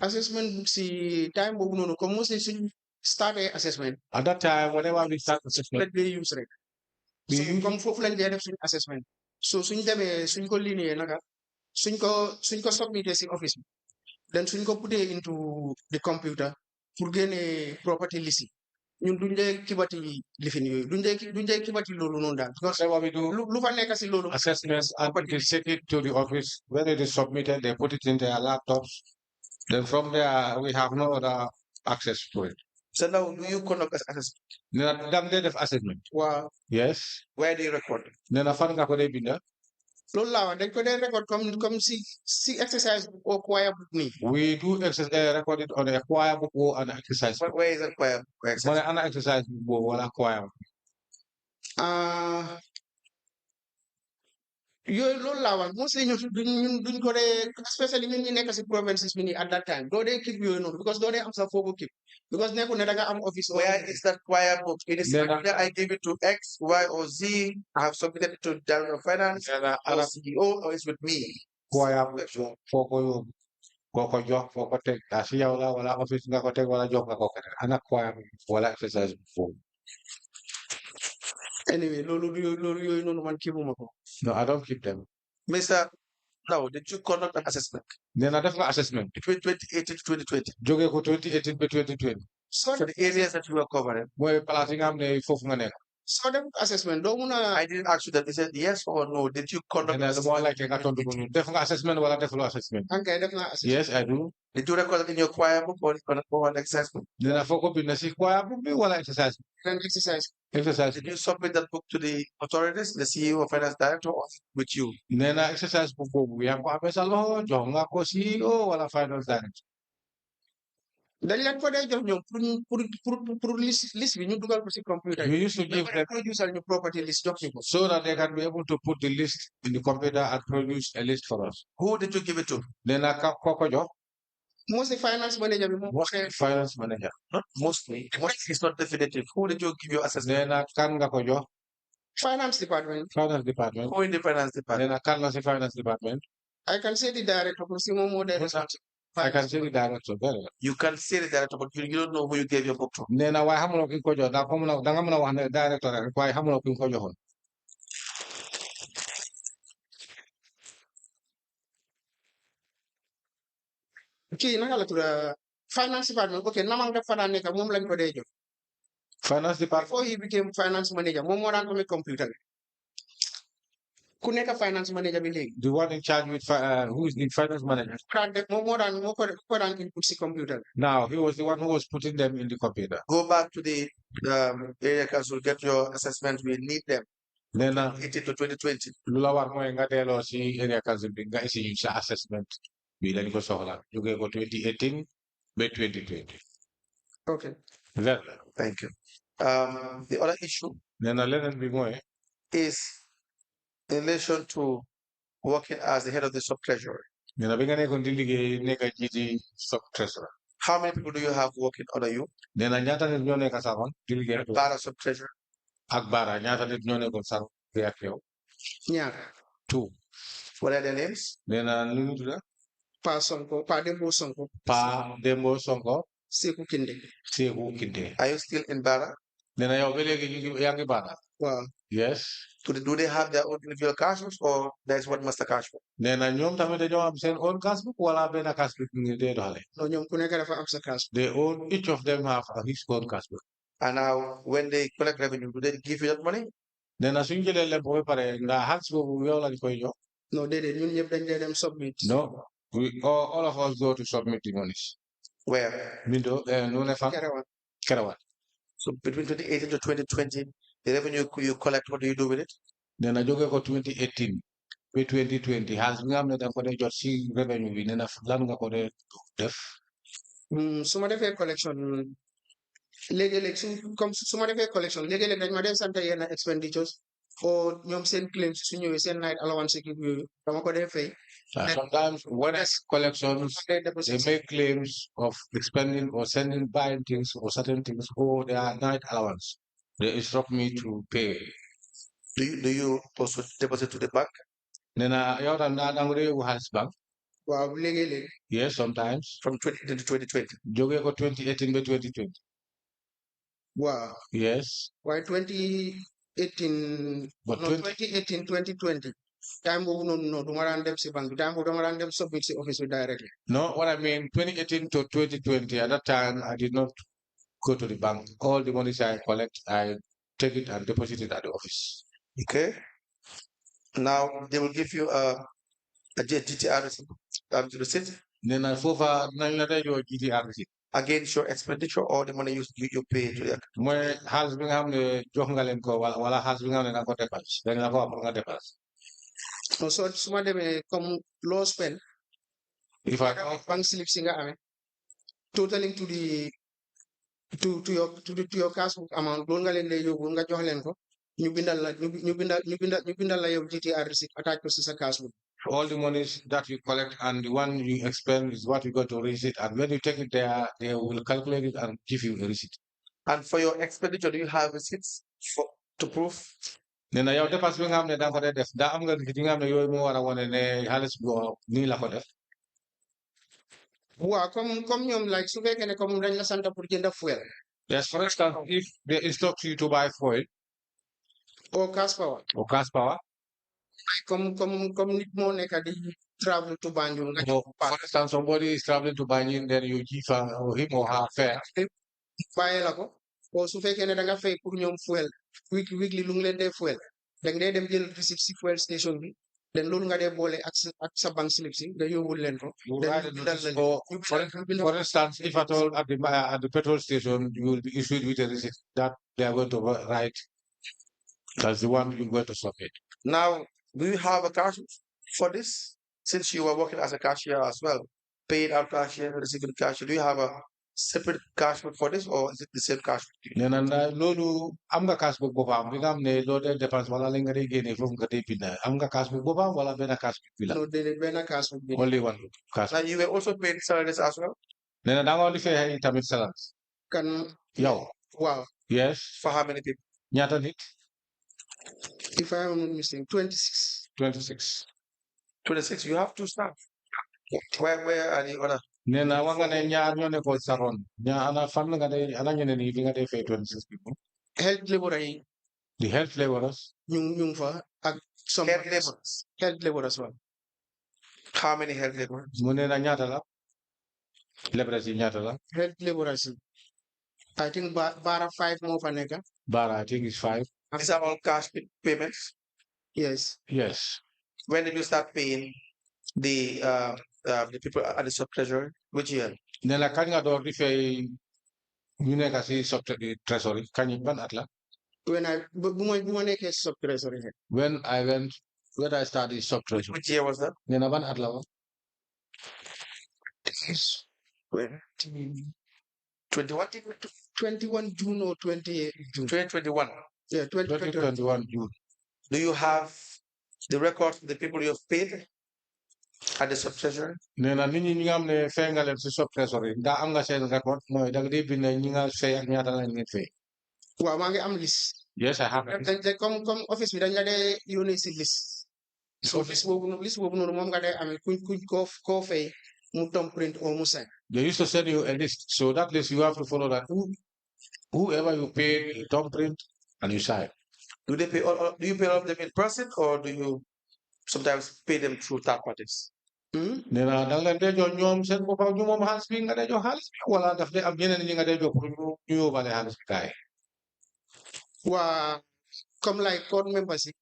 Assessment see time boobu noonu comme mostly suñ starté assessment. At that time, whenever we start assessment, Let they use rek. So comme foofu lañ dee def suñ assessment. So suñ demee suñ ko liggéeyee naka suñ ko submité si office bi. Then suñ ko putee into the computer pour génne property list. Ñun duñ dee kibati lifin yooyu duñ dee kibati loolu noonu daal. Because so what we do, lu fa nekk si loolu. assessments, and they send it to the office. When it is submitted, they put it in their laptops. Then from there, we have no other access to it. So now, do you conduct assessment? Then they have assessment. Wow. Yes. Where do you record? Then a fan ka ko dey binda. Loolu laa wax dañ ko dee record comme si exercise au choir book nii. We do record it on a choir book or an exercise book. Where is that choir book? Mo ne ana exercise book wala choir. Yooyu loolu laa wax mostly ñun duñ ko dee especially ñun ñu nekk si provinces bi nii at that time doo dee keep yooyu noonu because doo dee am sa foo ko keep because nekku ne da nga am office. Where is that choir book? It is Then, either I give it to X, Y, or Z. I have submitted it to Director of Finance or CEO, or it's with me. Choir book foo ko yóbbu. Koo ko jox foo ko teg daa si yow la wala office nga ko teg wala jox nga ko keneen ana choir book wala exercise book foofu. Anyway loolu yooyu noonu man keepuma ko. No, I don't keep them. Mr. Now, did you conduct an assessment Then I def nga assessment. between 2018 to 2020 Jóge ko 2018 ba 2020. for the areas that you were covering? Mooy place yi nga xam ne foofu nga nekk. So the assessment, don't wanna I didn't ask you that. He said yes or no. Did you conduct And more like a assessment? assessment or a assessment. okay, definitely assessment. Yes, I do. Did you record it in your choir book or an assessment? Then I focus on the sequel, well, exercise. Then exercise. Exercise. Did you submit that book to the authorities, the CEO or finance director, or with you? Then I exercise for we have a law, John CEO, or a finance director. Dañ leen ko day jox ñoom pour list bi ñu dugal ko ci computer. We used to give them producer ñu property list jox ñu ko. so that they can be able to put the list in the computer and produce a list for us. Who did you give it to? Then I come Kokojo, Mostly finance manager bi moom mostly finance manager. Not mostly. Mostly is not definitive. Who did you give your assessment? Then I can Kojo, finance department. finance department. Who in the finance department? Then I can the finance department. I can say the director because he more the responsible. I can see the director there. You can say the director, but you don't know who you gave your book to. Then I have no Kojo, now come on, Dangamana one director, why have no Kojo. Kii naka la tudd finance department okay namang dafa daan nekk moom lañ ko dee jox. Finance department. Before he became finance manager moom moo daan ko computer bi. Ku nekk finance manager bi léegi. The one in charge with who is the finance manager? Moom moo daan ko daan input si computer bi. Now he was the one who was putting them in the computer. Go back to the area council, get your assessment. We need them. Then 18 to 2020. lula war moy nga delo ci area council bi nga essayer sa assessment bi lañ ko soxla jógee ko 2018 ba 2020. Okay. Very. Thank you. The other issue Nena leneen bi mooy is in relation to working as the head of the sub-treasury. nena bi nga nekkoon di liggéey nekk jiiti sub treasurer. How many people do you have working under you? Nena ñaata nit ñoo nekk sax di liggéey Bara sub-treasurer. ak Bara ñaata nit ñoo nekkoon sax di ak yow. ñaar. 2. What are their names? Nena nu mu tudda Pa Sonko, Pa Dembo Sonko. Pa Dembo Sonko. Seku Kinde. Seku Kinde. Are you still in Bara? Nena yow ba léegi yaa ngi Bara. Wow. Yes. Do they have their own individual cash books or there's one master cash book? Nena ñoom tamit dañoo am seen own cash book wala benn cash book ngi dee doxale. No, ñoom ku nekk dafa am sa cash. They own, each of them have his own cash book. And now when they collect revenue, do they give you that money? Nena suñ jëlee lépp ba pare nga xaalis boobu yow lañ koy jox. No, déedéet ñun ñëpp dañ dee dem submit. No, we all of us go to submit the monies. Where? Mindo, no ne fa. Kerewan. So between 2018 to 2020, the revenue you collect, what do you do with it? Nena jóge ko 2018 ba 2020 xaalis bi nga xam ne da nga ko dee jot si revenue bi nena lan nga ko dee def. Su ma defee collection léegi-léeg su ma defee collection léegi-léeg dañ ma dee sant yenn expenditures or ñoom seen claims su ñëwee seen night allowance kii yooyu dama ko dee fay. Sometimes when it's collections, they make claims of expending or sending buying things or certain things or their night allowance. They instruct me to pay. Do you also deposit to the bank? Nena yow tam da nga dee yóbbu xaalis bank. Waaw léegi-léeg. Yes, sometimes. From 2018 to 2020. Jóge ko 2018 ba 2020. Wow. Yes. Why 2018? But no, 2018, 2020. Time boobu noonu no du ma daan dem si bank bi time boobu dama daan dem submit si office bi directly. No, what I mean, 2018 to 2020, at that time, I did not go to the bank. All the monies I collect, I take it and deposit it at the office. Okay. Now they will give you a GTR receipt. Then I forward your GTR receipt. Against your expenditure or the money you pay to them. Mooy xaalis bi nga xam ne jox nga leen ko wala xaalis bi nga xam ne nga ko dépense dañ la ko wax pour nga dépense. No, so su ma demee comme loo spend. If I bank slip si nga amee. Totaling to your cash book amount loolu nga leen lay yóbbu nga jox leen ko ñu bindal la yow GTR receipt attach ko si sa cash book. all the monies that you collect and the one you expend is what you got to receipt, and when you take it there, they will calculate it and give you a receipt. And for your expenditure, do you have receipts to prove? Nee na yow dépense bi nga xam ne da nga ko dee def daa am nga receipt yi nga xam ne yooyu moo war a wane ne xaalis bi nii la ko def. Waaw comme ñoom like su fekkee ne comme dañ la sant pour jënd fuel. Yes, for instance, if they instruct you to buy fuel. Or gas power. Or gas power. Comme nit moo nekk di travel to Banjul. For instance, somebody is traveling to Banjul, then you give him or her fare. Bàyyi la ko. o su fekkee ne da nga fay pour ñoom fuel weekly lu ngi leen dee fuel da ngay dem jël receipt si fuel station bi then loolu nga dee boole ak sa bank slip si nga yóbbul leen ko. You then write a ñu bindal notice, la or bindal for instance, if at all at the petrol station you will be issued with a receipt that they are going to write as the one you're going to submit. Now, do you have a cash for this? Since you were working as a cashier as well, paid out cashier, receiving cashier, do you have a separate cash book for this, or is it the same cash book? nee na loolu am nga cash book boppam bi nga xam ne loo dee dépense wala li nga dee génne foofu nga dee bind am nga cash book boppam wala benn cash book bi la. no déedéet benn cash book bi. Only one cash Now, book. you were also paid salaries as well nee na da nga di fay tamit salaire. kan yow. waaw. Yes. for how many people? ñaata nit. if I am not mistaken 26. 26. 26. You have two staff. Where are the other? nee na wax nga ne ñaar ñoo nekkoon sa ron ñaar ana fan nga dee ana ñeneen yi bi nga dee fay 26 people. health laborer yi The health laborers. ñu ngi fa ak some Health laborers. health laborers waaw. How many health laborers? mu nee na ñaata la. laborers yi ñaata la. health laborers yi I think bara 5 moo fa nekk. Bara I think it's 5. These are all cash payments. yes. Yes. When did you start paying the people at the sub treasury? Which year? nee na kañ nga door di fay ñu nekk si sub treasury kañ ban at la. when I bu ma nekkee sub treasury head. when I started sub treasury. Which year was that? nee na ban at la woon. 21 June or 28 June. 2021. Yeah, 2021 June. Do you have the record of the people you have paid at the sub treasury? nee na nit ñi nga xam ne fay nga leen si sub treasury ndax am nga seen record mooy da nga di bind ñi nga fay ak ñaata lañ leen fay. waaw maa ngi am liste. yes I have it. dañ comme office bi dañ la dee yónnee si liste. so liste boobu noonu moom nga dee amee kuñ koo fay mu thumbprint or mu sign. They used to send you a list, so that list you have to follow that. Whoever you pay, you thumbprint and you sign. Do they pay do you pay all of them in person, or do you sometimes pay them through third parties? nee na da nga leen dee jox ñoom seen boppam ñu moom xaalis bi nga dee jox xaalis bi wala daf dee am ñeneen ñi nga dee jox pour ñu yóbbaale xaalis bi kaay. waa comme like court members yi.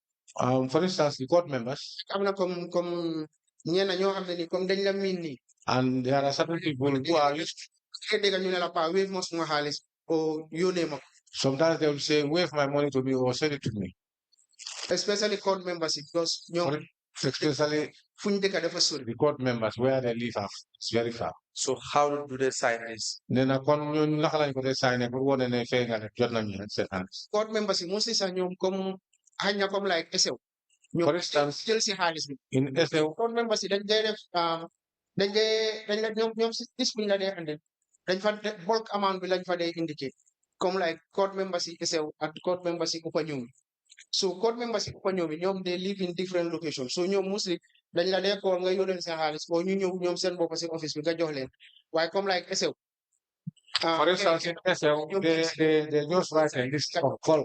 For instance, the court members. am na comme ñenn ñoo xam ne ni comme dañ la miin nii. And there are certain people who are used. dégg ñu ne la pa wave ma suma xaalis o yónnee ma. Sometimes they will say, wave my money to me or send it to me. especially court members yi because ñoom. Especially fu ñu dëkk dafa sori. the court members where they live it's very far. So how do they sign this? nee na kon ñooñu naka lañ ko dee signé pour wane ne fay nga ne jot nañu seen xaalis. court members yi mostly sax ñoom comme xañ na comme like SEW. For instance, jël si xaalis bi. in SEW. court members yi dañ dee def dañ la ñoom si dis buñ la dee andil dañ fa bulk amount bi lañ fa dee indicate comme like court members yi SEW ak court members yi uppa ñoom so court members yi uppa ñoom ñoom they live in different locations so ñoom mostly dañ la dee call nga yónnee seen xaalis boo ñu ñëw ñoom seen bopp si office bi nga jox leen waaye comme like SEW. For instance, in SEW, they just write a list of call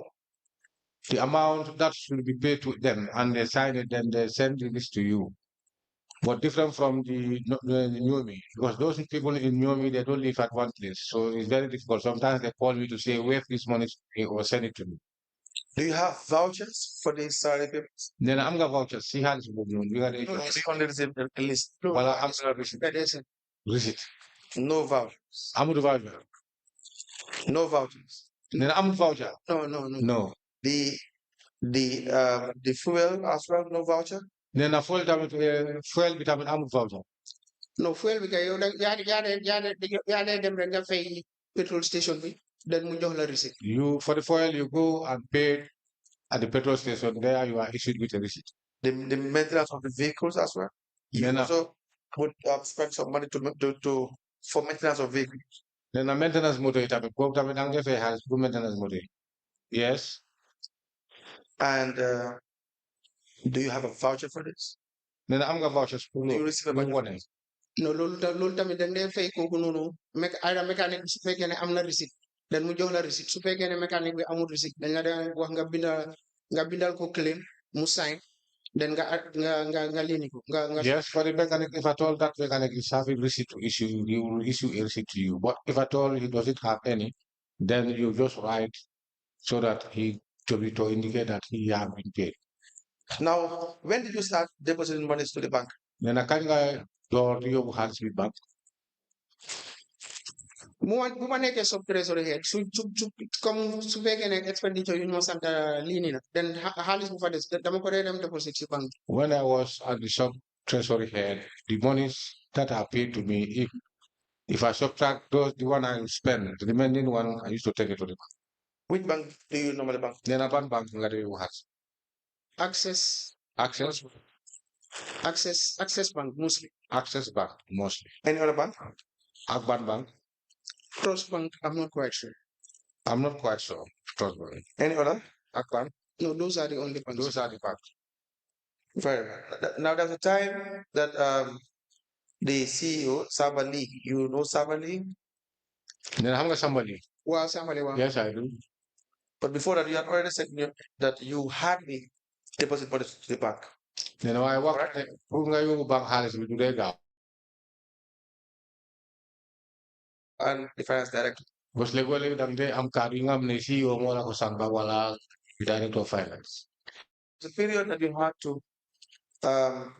the amount that should be paid to them, and they sign it, then they send the list to you. But different from the Nyomi, because those people in Nyomi, they don't live at one place, so it's very difficult. Sometimes they call me to say, wave this money to me or send it to me. Do you have vouchers for these salary payments? Then I'm going to vouchers. See how it's moving. We got No, they only receive a list. well, I'm going to receipt. Receipt. No vouchers. I'm going to voucher. No vouchers. Then I'm voucher. No. No. The fuel as well, no voucher. Then a fuel vitamin I'm voucher. no fuel bi kay yow da yaa dee dem rek nga fay petrol station bi then mu jox la receipt. You for the fuel you go and pay at the petrol station. There you are issued with a receipt. The maintenance of the vehicles as well. You Then also would spend some money for maintenance of vehicles. then a maintenance motor it have go to has good maintenance motor. Yes. And do you have a voucher for this? Then I'm going to vouchers. Do you receive a voucher? no loolu tamit dañ dee fay kooku noonu mécanique bi su fekkee ne am na receipt dan mu jox la receipt su fekkee ne mécanique bi amul receipt dañ la dee wax nga bindal ko claim mu sign then nga lini ko nga Yes, for the mechanic, if at all that mechanic is having receipt to issue, he will issue a receipt to you. But if at all he doesn't have any, then you just write so that he to indicate that he have been paid. Now, when did you start depositing monies to the bank? Then I can door to your hands with bank. bu ma nekkee sub treasury head su comme su fekkee ne expenditure yu ñu ma sant lii nii nag then xaalis bu fa des dama ko dee dem deposit si banque. When I was at the sub treasury head, the monies that are paid to me, if I subtract the one I spend, the remaining one I used to take it to the bank. Which bank do you normally bank? Then a bank has Access bank mostly. Access Bank mostly. Any other bank? Akban Bank. Trust Bank, I'm not quite sure. I'm not quite sure. Trust Bank. Any other? Akban. No, those are the only banks. Those are the banks. Very well. Now there's a time that the CEO, Sabali, you know Sabali? Then I'm going somebody. Wow, somebody. Wow. Yes, I do. But before that, you had already said that you had the deposit monies to the bank. Then I work at the bank house with the And the finance director. Bos legally I'm carrying up the CEO more like Sangha wala director of finance. The period that you had to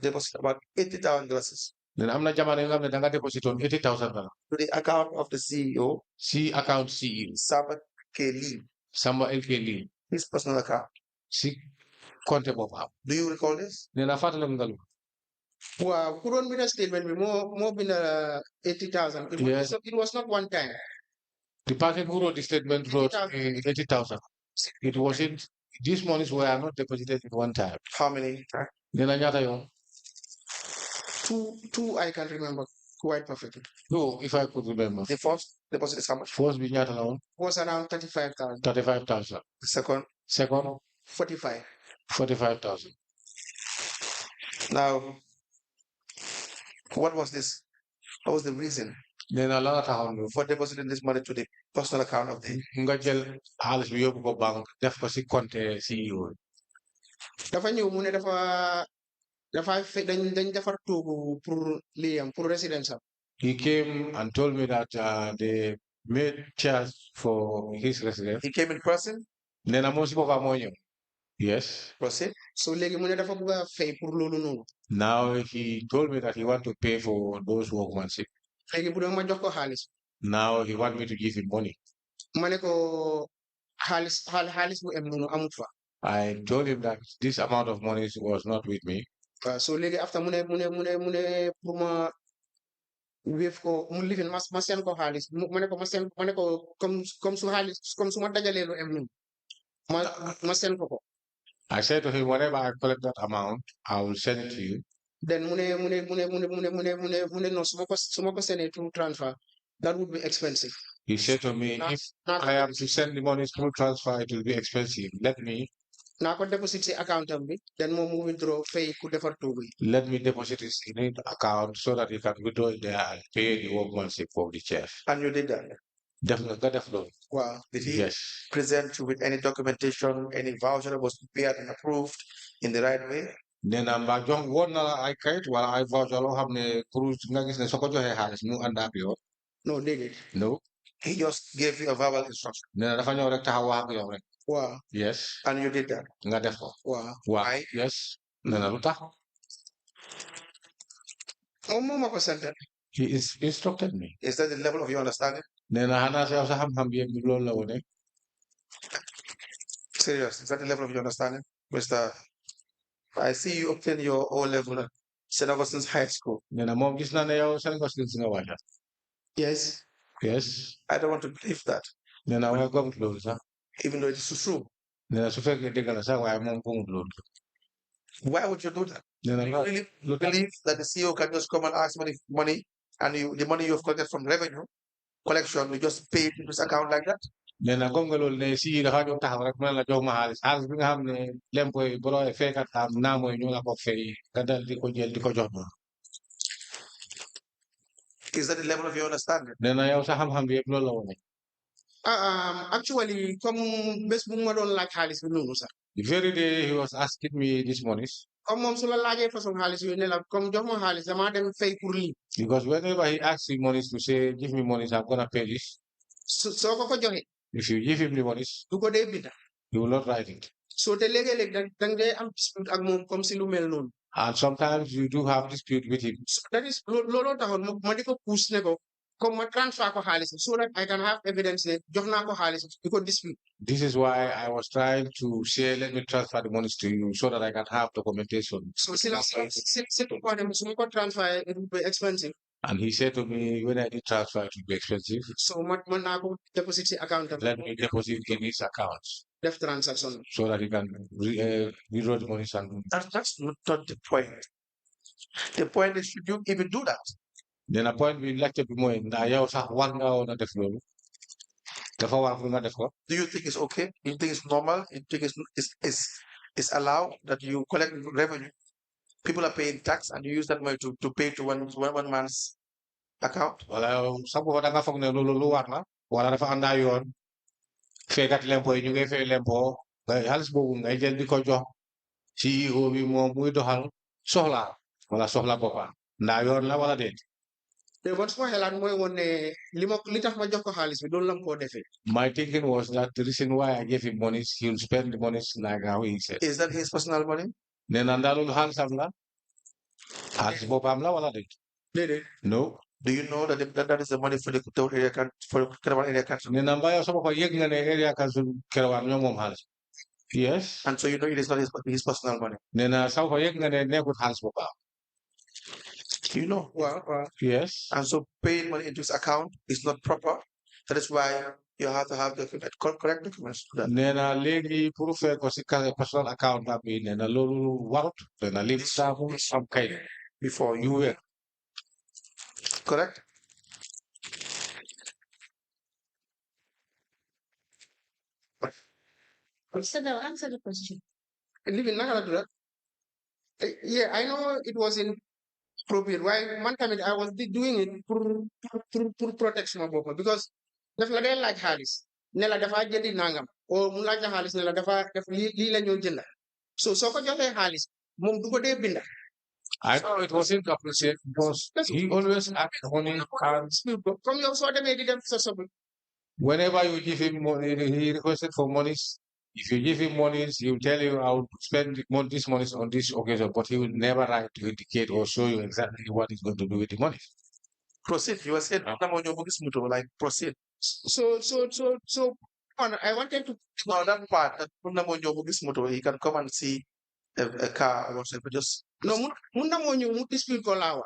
deposit about $80,000 Then I'm not jamming up the deposit on $80,000 to the account of the CEO. C account CEO. Sabat Kelly. Samba LK His personal account. Si konte bopam. Do you recall this? Then I fatale ngalu. Wow, couldn't be a statement with more than 80,000. It was not one time. The person who wrote the statement wrote 80,000. It wasn't. These monies were not deposited at one time. How many times? Then I Two I can remember quite perfectly. No, if I could remember. The first deposit is how much? First binyata alone. Was around 35,000. 35,000. The second? Second? 45. 45,000. Now, what was this? What was the reason Then a lot of for depositing this money to the personal account of the nga jël xaalis bi yóbbu ko bank def ko si compte CEO. Dafa ñëw mu ne dafa dañ defar toogu pour liyam pour residence am. He came and told me that they made chairs for his residence. He came in person? Nee na moom si boppam moo ñëw. Yes. Proceed. So léegi mu ne dafa bëgg a fay pour loolu noonu. Now he told me that he want to pay for those workmanship. Léegi bu doon ma jox ko xaalis. Now he want me to give him money. Ma ne ko xaalis bu em noonu amut fa. I told him that this amount of money was not with me. So léegi after mu ne pour ma wéef ko mu lifin ma seen ko xaalis ma ne ko comme su xaalis comme su ma dajalee lu em noonu ma seen ko. I said to him, whenever I collect that amount, I will send it to you. Then no, su ma ko sendee through transfer, that would be expensive. He said to me, if I am to send the money through transfer, it will be expensive. Let me deposit si account bi, then mo withdraw fay ku defar toogu yi. Let me deposit it in the account so that he can withdraw it there and pay the workmanship of the chef. And you did that? Definitely. Wow. Did he Yes. present you with any documentation, any voucher that was prepared and approved in the right way? Then I'm back. John, what I kite while I voucher have ne cruise nagis ne soko johe halis mu and up yo. No, did it? No. He just gave you a verbal instruction. Then dafa ñew rek taxaw wax yow rek. Wow. Yes. And you did that? Nga def ko. Wow. Why? Yes. Nena lu tax. Mo ko sant. He instructed me. Is that the level of your understanding? Nena hana sa xam-xam bi yëpp loolu la wone. Serious. Is that the level of your understanding? Mr. I see you obtain your O level at St. Augustine's High School. Nena moom gis naa ne yow St. Augustine's nga wàcca. Yes. Yes. I don't want to believe that. Nena waaye gomut loolu sax. Even though it is true. Nena su fekkee dëgg la sax waaye moom gomut loolu. Why would you do that? Nena You really believe that the CEO can just come and ask money and the money you've collected from revenue collection, you just pay it into his account like that? Nena gom nga loolu ne si dafa ñëw taxaw rek mu ne la jox ma xaalis bi nga xam ne lempo yi borooy fekkat am naa mooy ñu la ko fay nga dal di ko jël di ko jox ma. Is that the level of your understanding? Nena yow sa xam-xam bi yëpp loolu la wone. Actually, comme bés bu ma doon laaj xaalis bi noonu sax. The very day he was asking me this money. Comme moom su la laajee façon xaalis yooyu ne la comme jox ma xaalis dama dem fay pour lii. Because whenever he asks me money to say give me money I'm gonna pay this. Soo ko joxe. If you give him the monies, du ko dee binda. he will not write it. So te léegi-léeg dang dee am dispute ak moom comme si lu mel noonu. And sometimes you do have dispute with him. So that is looloo taxoon ma di ko push ne ko comme ma transfer ko xaalis so that I can have evidence ne jox naa ko xaalis di ko dispute. This is why I was trying to say, let me transfer the monies to you so that I can have documentation. So si ko dem su ma ko transfer it will be expensive. And he said to me, when I did transfer, it would be expensive. So mën naa ko deposit si account am. Let me deposit in his accounts Def transaction. so that he can withdraw the monies. And That's not the point. The point is, should you even do that? then a point we like to be more in yow sax war nga woon a def loolu dafa war nga def ko. Do you think it's okay? Do you think it's normal? You think it's allowed that you collect revenue? People are paying tax and you use that money to pay to one man's account? Wala yow sax booba da nga foog ne loolu lu war la wala dafa ànd ak yoon faykat lempo yi ñu ngay fay lempo nga xaalis boobu ngay jël di ko jox CEO bi moom muy doxal soxla wala soxla boppam ndaa yoon la wala déet. te bon suma xelaat mooy woon ne li tax ma jox ko xaalis bi loolu la ko defee. My thinking was that the reason why I gave him money, he'll spend the money like how he said. Is that his personal money? Nee na ndax loolu xaalisam la xaalis boppam la wala déet. déedéet. No. Do you know that that is the money for the area for Kerewan area council? Nee na mbaa yow sama ko yëg nga ne area council Kerewan ñoo moom xaalis. Yes. And so you know it is not his personal money. Nee na sama ko yëg nga ne nekkul xaalis boppam. You know. Wow. Yes. And so paying money into his account is not proper. That is why you have to have correct documents. Nee na léegi pour fay ko si personal account ba bi nee na loolu warut. Nee na lii saabu am kay Before you were. Correct? So now answer the question. Living Nagaladu. Yeah, I know it was inappropriate. Why one time I was doing it for protection of boppam because daf la dee laaj xaalis ne la dafa jëndi nangam o mu laaj la xaalis ne la dafa def lii la ñoo jënd so soo ko joxee xaalis moom du ko dee binda. I know it wasn't appreciated because he always asked money and comme yow soo demee di dem sa sobi. whenever you give him money, he requested for monies. If you give him monies, he will tell you, I will spend this money on this occasion, but he will never write to indicate or show you exactly what he's going to do with the money. Proceed. You were saying, like, proceed. So, I wanted to. No, that part, he can come and see a car or something, just. No, mu dispute ko lawa.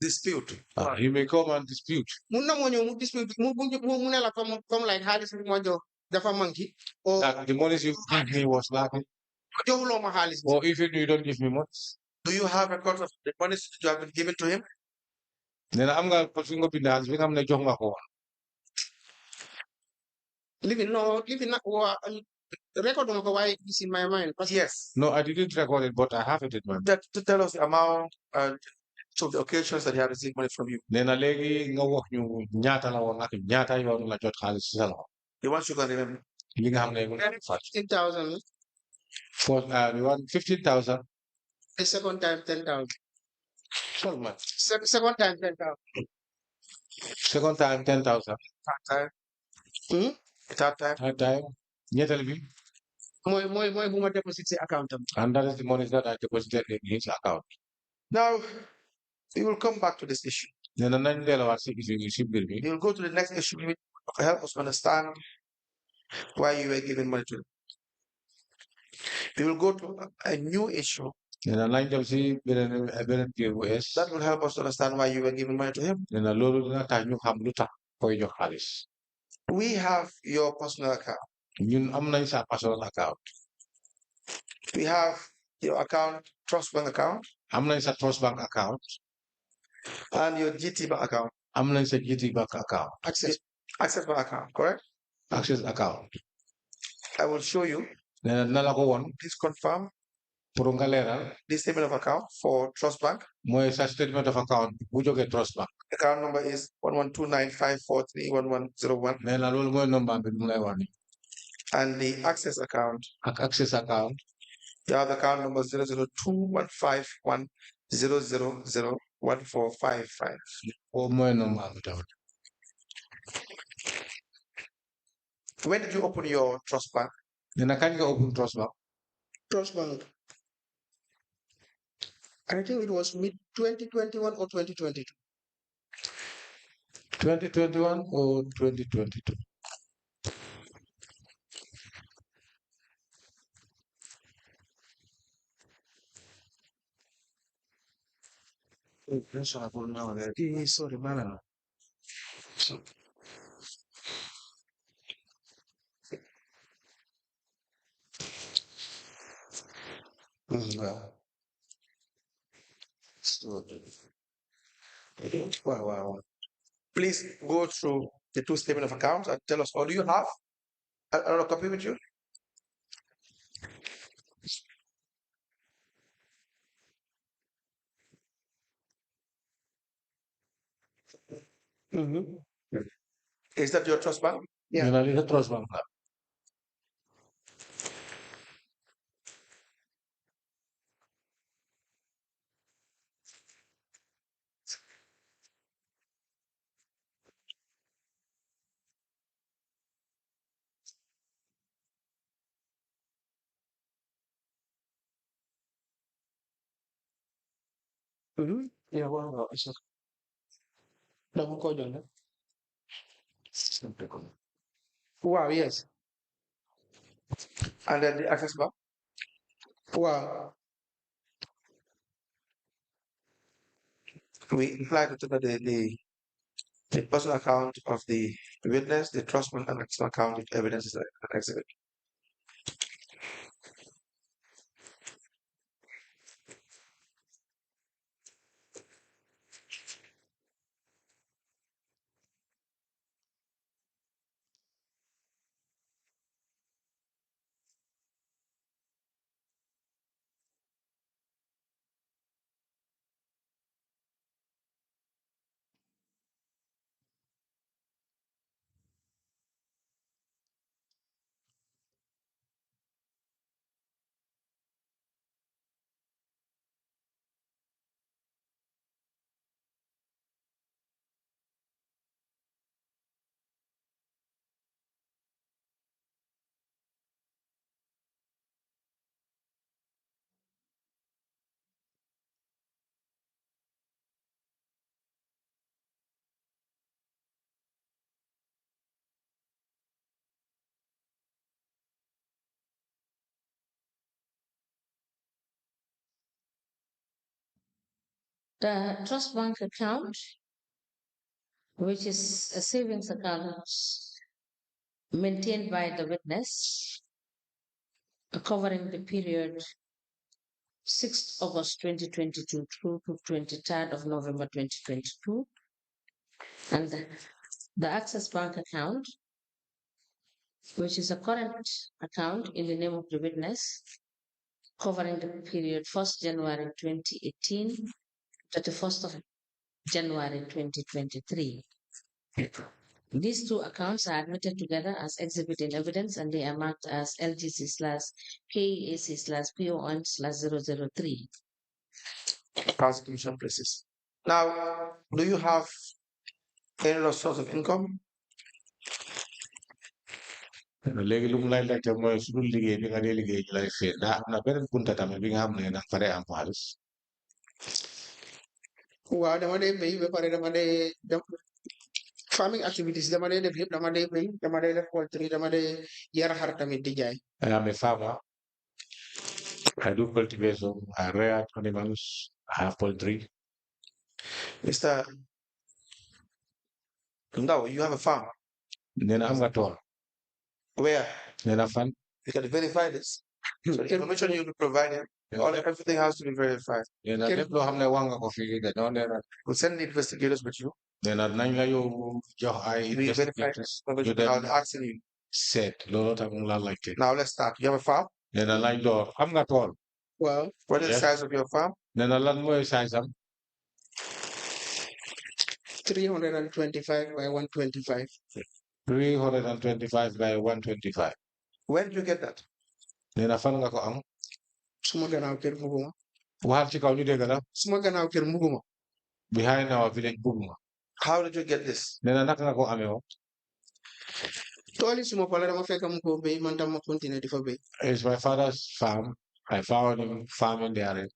Dispute. He may come and dispute. Mu dispute. Mu la come like Harris Mojo. Monkey, or that the money you give me was lacking. Or even you don't give me money. Do you have records of the money you have been given to him? Then I'm going to be dance. We come to John Mako. Living record of why is in my mind. Yes. No, I didn't record it, but I have it in my mind. That to tell us the amount of the occasions that he had received money from you. Then a lady no work you nyata la wona nyata yon la jot xaliss ci sala. The ones you can remember. Li nga xamne 15,000. For we want 15,000. The second time 10,000. Second time 10,000. Second time 10,000. Third time. Third time. Ñettal bi. Moy buma deposit ci account. And that is the money that I deposited in his account. Now we will come back to this issue. Then nañ delawat ci issue bir bi. We will go to the next issue to help us understand why you were giving money to him. We will go to a new issue that will help us to understand why you were giving money to him. We have your personal account. We have your account, Trust Bank account. Trust Bank account. And your GT Bank account. GT Bank account. Access Bank account, correct? Access account. I will show you. Please confirm this statement of account for Trust Bank. Statement of account. Trust Bank. Account number is 1129543110. And the access account. Access account. You have account number 0021510001455. When did you open your trust bank? Nena kañ nga open trust bank? Trust Bank. I think it was mid 2021 or 2022. 2021 or 2022? Sorry, man. Wow. Please go through the two statement of accounts and tell us, or do you have another copy with you? Is that your trust bank? Yeah. Nena li trust bank la. Yeah, wow. Dama ko jox. Wow, yes. And then the access bank? Wow. We imply that the personal account of the witness, the trust bank, and access account with evidence is an exhibit. The trust bank account, which is a savings account maintained by the witness, covering the period 6th August 2022 through to 23rd of November 2022, and the Access Bank account, which is a current account in the name of the witness, covering the period 1st January 2018 to the 1st of January 2023. These two accounts are admitted together as exhibit in evidence, and they are marked as LGC/KEAC/PO1/003. Constitution places. Now, do you have any other source of income? Léegi lu mu lay laajte mooy su dul liggéey bi nga dee liggéey ñu lay fay ndax am na beneen bunta tamit bi nga xam ne danga fa dee am xaalis. Wow, dama day bay ba pare dama day farming activities dama day def yëpp dama day bay dama day def poultry dama day yar xar tamit di jaay. I am a farmer. I do cultivation. I rear animals. I have poultry. Mr. No, you have a farm. Nena am nga tool. Where? Nena fan. You can verify this. So the information you'll be providing, everything has to be verified. Nena lépp loo xam ne wax nga ko fii dañoo nena. We'll send the investigators with you. Nena nañ la yow jox ay We verify investigators. information without asking you. Seet loolu tam mu la laajte. Now let's start. You have a farm? Nena lañ door am nga tool. Wow. What is the size of your farm? Nena lan mooy size am. 325 by 125. 325 by 125. When did you get that? Nena fan nga ko am. Suma gannaaw kër Mbuguma. Waxal ci kaw ñu dégg la. Suma gannaaw kër Mbuguma. Behind our village Buguma. How did you get this? Nena naka nga ko amee woon. Tooli suma pala dama fekk mu ko bay man tam ma continuer di fa bay. It's my father's farm. I found him farming there and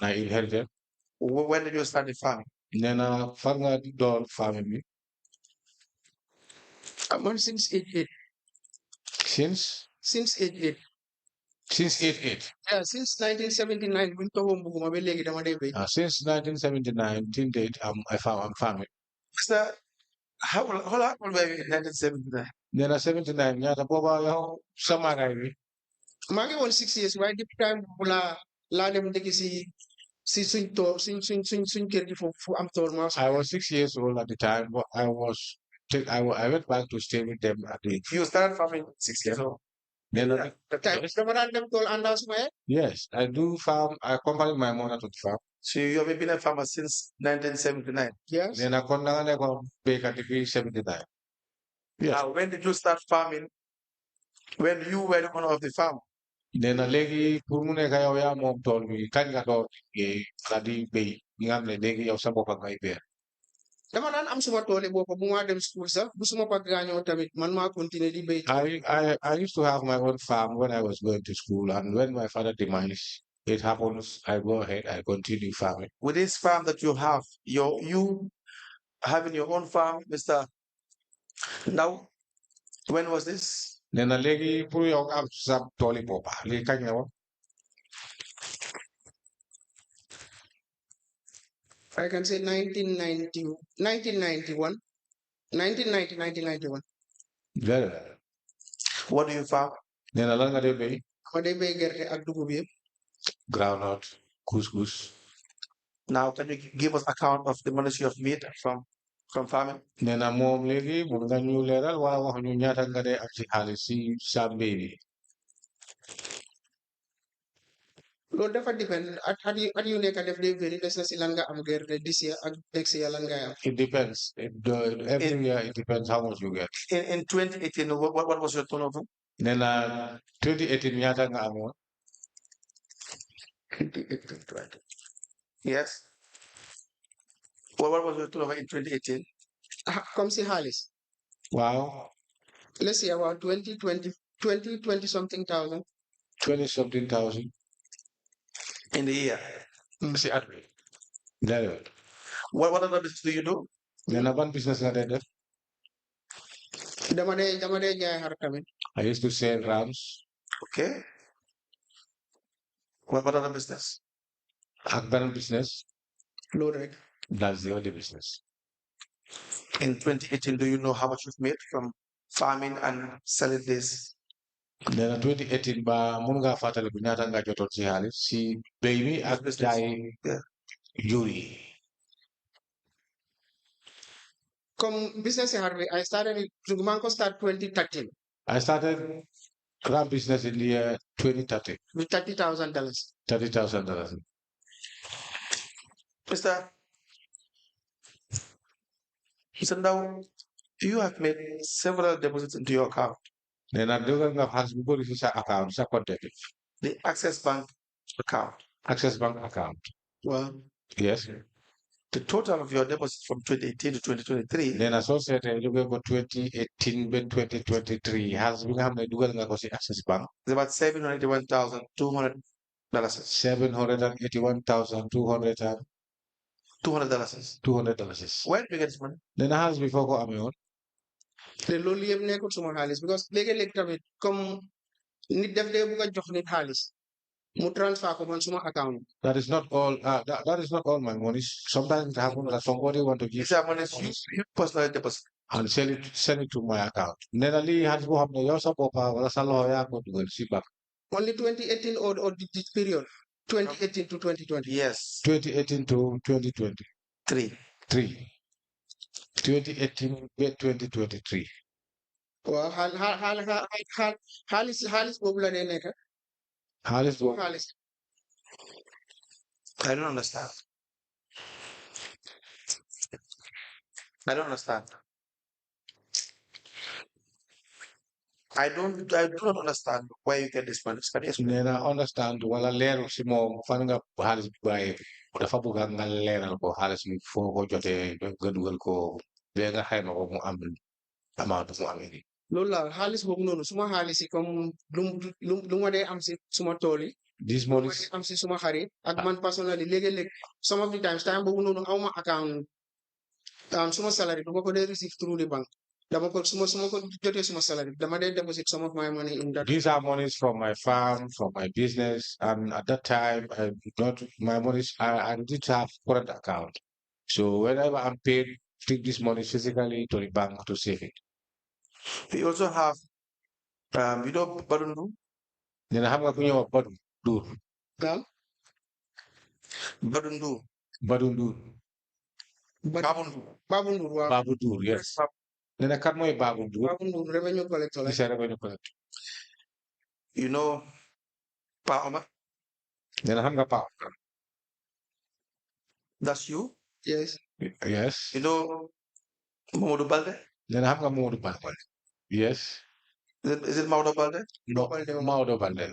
I inherited. When did you start the farming? Nena farming door farming me. Man since age 8. Since Since age 8. since 88. Yeah, since 1979 buñ toxoo Mbuguma ba léegi dama dee bay. Since 1979 till date, I'm farming. Sir, how old were you in 1979? Nena 79 nyata boba yo sama gai. maa ngi woon 6 years waaye depuis time boobu laa dem ndekki si suñ tool suñ kër gi fu am tool maa I was 6 years old at the time, but I went back to stay with them at the. You started farming 6 years old. Then dama daan dem tool àndaa suma yaay. yes, I do farm. I accompany my mother to the farm. So you have been a farmer since 1979. Yes. Then I come down and go back at the 79. Yes. Now, when did you start farming? When you were the owner of the farm? Then a legi purmune kaya ya mom told me kan ka do kadi be ngam le legi yaw sa bopa kay be. dama daan am suma tool boppa bu ma dem school sax bu suma pa gaañoo tamit man maa continuer di bay. I used to have my own farm when I was going to school, and when my father demised, it happens. I go ahead, I continue farming. With this farm that you have, you having your own farm, Mr. Now, when was this? Then a legi puru yaw am sa toli bopa. Legi kan yaw. I can say 1990, 1991, 1990, 1991. Very well. What do you farm? Then a langa de be ma day bay gerte ak dugub yëpp. groundnut, couscous. Now, can you give us account of the money you have made from farming? Nena mom legi mun nga ñu leral wala wax ñu ñaata nga dé ak ci xaalis si sa mbéy bi. loolu dafa depend at yu nekk def day vary des na si lan nga am gerte this year ak next year lan ngay am. It depends. Every year it depends how much you get. In 2018, what was your turnover? Nena 2018 ñaata nga amoon. Yes. What was your turnover in 2018? Comme si xaalis. Wow. Let's say about 20 something thousand. 20 something thousand. In the year. Si at mi. Very well. What other business do you do? Nena ban business nga dé def. dama dee jaay xar tamit. I used to sell rams. Okay. What other business? Ak ban business. loolu rek. That's the only business. In 2018, do you know how much you've made from farming and selling this? Nena 2018 ba mun nga fatale bu ñaata nga jotoon ci xaalis si béy mi ak jaay jur yi. Comme business xar bi I started it maa ngi ko start 2013 I started ram business in the year 2013. with $30,000. $30,000. Mr. Now, you have made several deposits into your account. Nena dugal nga xaalis bu bëri si sa account sa compte bi. The Access Bank account. Access Bank account. Well, Yes. The total of your deposits from 2018 to 2023 Nena soo seetee jóge ko 2018 ba 2023 xaalis bi nga xam ne dugal nga ko si Access Bank. is about $781,200. $781,200. $200. Where do you get this money? Nena xaalis bi foo ko amee woon. te loolu yëpp nekkul suma xaalis because léegi-léegi tamit comme nit def dee bugg a jox nit xaalis mu transfer ko man suma account. That is not all. That is not all my money. Sometimes it happens that somebody want to give These are monies you personally deposit. and send it to my account. Nena lii xaalis boo xam ne yow sa boppa wala sa loxo yaa ko dugal si bank. Only 2018 or this period 2018 to 2020. Yes. 2018 to 2023. 3. 2018 to 2023. waaw xaalis boobu la dee nekk. Xaalis boobu. xaalis. I don't understand. I don't understand. I do not understand where you get this money. Can you explain? Nena understand wala leeru si moom fan nga xaalis bi bàyyee dafa bëgg nga leeral ko xaalis bi foo ko jotee nga dugal ko bee nga xayma ko mu am amount mu amee nii. loolu la xaalis boobu noonu suma xaalis yi comme lu ma dee am si suma tool yi This lu ma money dee am si suma xarit ak man personally léegi-léeg some of the times time boobu noonu awma account suma salary du ma ko dee receive through the bank dama ko suma ko jotee suma salary dama dee deposit some of my money in that. these are monies from my farm, from my business, and at that time I did not my monies I didn't have current account. So whenever I'm paid, take this money physically to the bank to save it. We also have, Badundu. Then I have a do Naam Badundu. Badundu. Babundu. Babu Ndur waaw Babudur, yes. Then I cut my Babudur. Babu Ndur revenue collector la. This is revenue collector. You know, Pa Omar? Then I have a power. That's you. Yes. Yes. You know, Momodu Balde? Then I have a more Balde. Yes. Is it Maudo Balde? No, Maudo Balde.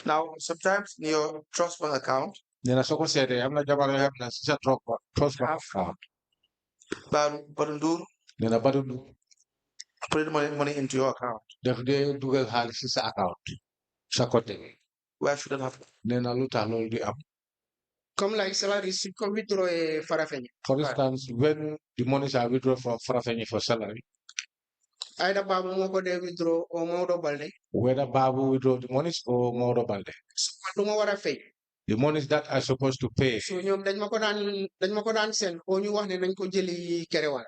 Now, sometimes in your trust fund account, Then I so said, I'm not going to have a trust account. Badundu, Then I Badudu. put the money into your account. They do a halisis account. Sakote. Where should that happen? Then I look at all the app. Comme like salary si ko withdraw Farafenni. For instance, when the monies are withdrawn from Farafenni for salary, Either Babu moo ko dee withdraw or Maodo Balde. whether Babu withdraw the monies or Maudo Balde, So man lu ma war a fay. the monies that are supposed to pay, So ñoom dañ ma ko daan seen oo ñu wax ne nañ ko jëli Kerewal.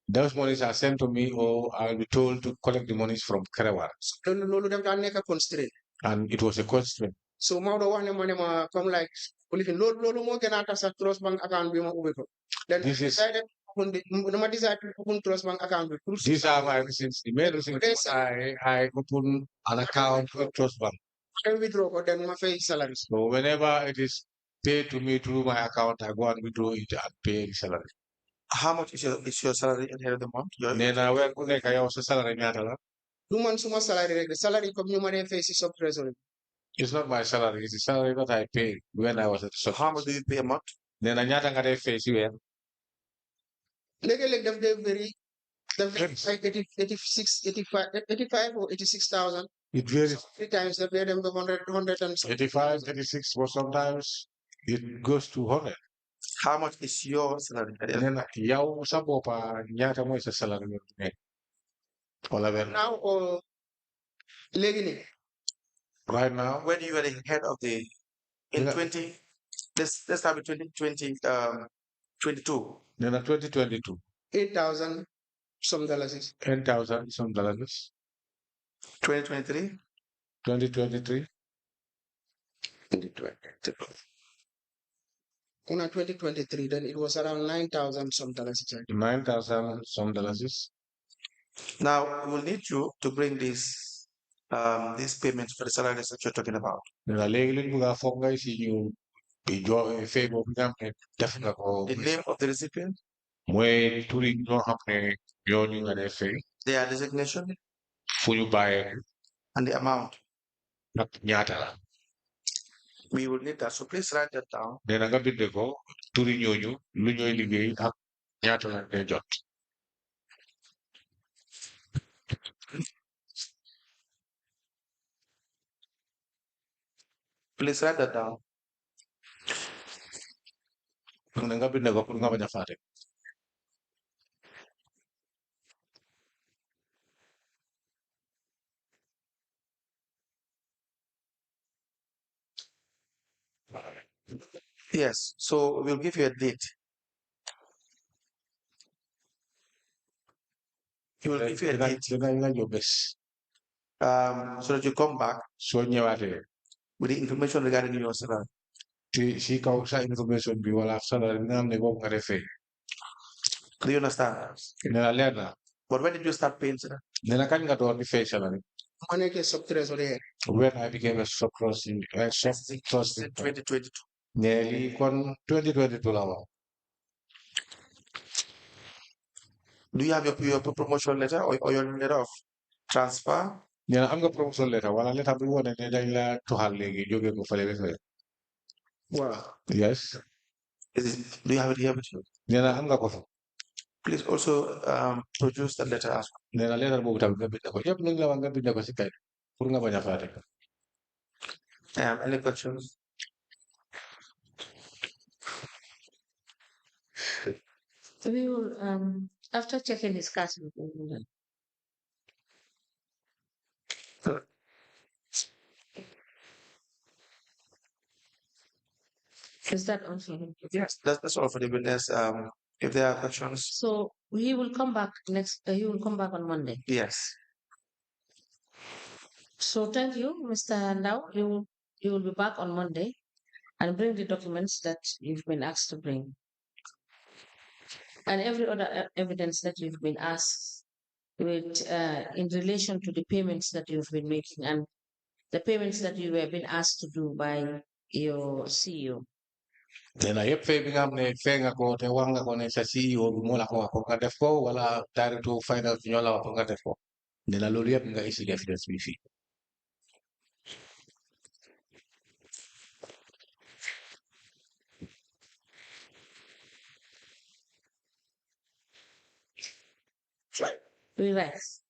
those monies are sent to me or I'll be told to collect the monies from Kerewal. Loolu daf daan nekk constraint. And it was a constraint. So Maodo wax ne ma comme like lifin loolu moo gën a tax sax trust bank account bi ma ubbi ko. Then This is- dama decide to open trust bank account bi pour These are my reasons. The main reasons I open an account for Trust Bank. I withdraw ko then ma fay salary. So whenever it is paid to me through my account, I go and withdraw it and pay the salary. How much is your salary at the end of the month? Then I work like I also salary nyata. Du man suma salary rek salary comme ñu ma dee fay si sub treasury. It's not my salary, it's the salary that I paid when I was at the So how much do you pay a month? Then I nyata ngade face you. Léegi-léeg daf dee very daf dee like 86 85 or 86,000. It varies. 3 times daf dee dem ba 100 and 85, 86, but sometimes it goes to 100. How much is your salary at the end? And then yaw sa bopa nyata mo isa salary mo. Wala ben. now or léegi nii Right now, When you were the head of the in Yeah. 20, let's start with 2020 22. then at 2022, 8,000 some dollars is 10,000 some dollars. 2023, 2023, 2023 then it was around 9,000 some dollars exactly. 9,000 some dollars. now we will need you to bring these payments for the salaries that you're talking about. Nila legi liñ bëgg a foog ngay si ñu bi jo fee boobu nga xam ne def nga ko The name of the recipient, mooy turi ñoo xam ne ñooñu nga dee fay their designation, fu ñu bàyyee and the amount. nag ñaata la. We will need that. So please write that down. nee na nga binde ko turi ñooñu lu ñooy liggéey ak ñaata la dee jot. Please write that down. nee na nga binde ko pour nga bañ a fàtte. Yes. So we'll give you a date. We will give you a date dinañ la jox bés so that you come back soo ñëwaatee with the information regarding your salary. si kaw sa information bi wala salary bi nga xam ne boobu nga dee fay. Do you understand? nee na leer na. But when did you start paying salary? nee na kañ nga door di fay salary. ma nekkee sub treasury when I became a sub trustee, Since 2022. nearly 2022 la woon. Do you have your promotion letter or your letter of transfer? nee na am nga promotion letter wala letter bi wone ne dañ la toxal léegi jóge ko fële ba fële. waaw yes. Do you have it here with you? nee na am nga ko fa. please also produce the letter as well. nee na leetar boobu tamit nga bind ko yëpp nañ la wax nga bind ko si kayit pour nga bañ a fàtte. Any questions? We will, after checking his cast, is that all for him? Yes, that's all for the witness. If there are questions, So he will come back next. He will come back on Monday. yes. So thank you, Mr. Now. You will be back on Monday and bring the documents that you've been asked to bring, and every other evidence that you've been asked with in relation to the payments that you've been making and the payments that you have been asked to do by your CEO. nee na yëpp fay bi nga xam ne fay nga ko te wax nga ko ne sa CEO bi moo la ko wax pour nga def ko wala directeur finance ñoo la wax pour nga def ko nee na loolu yëpp nga isi evidence bi fii. Relax.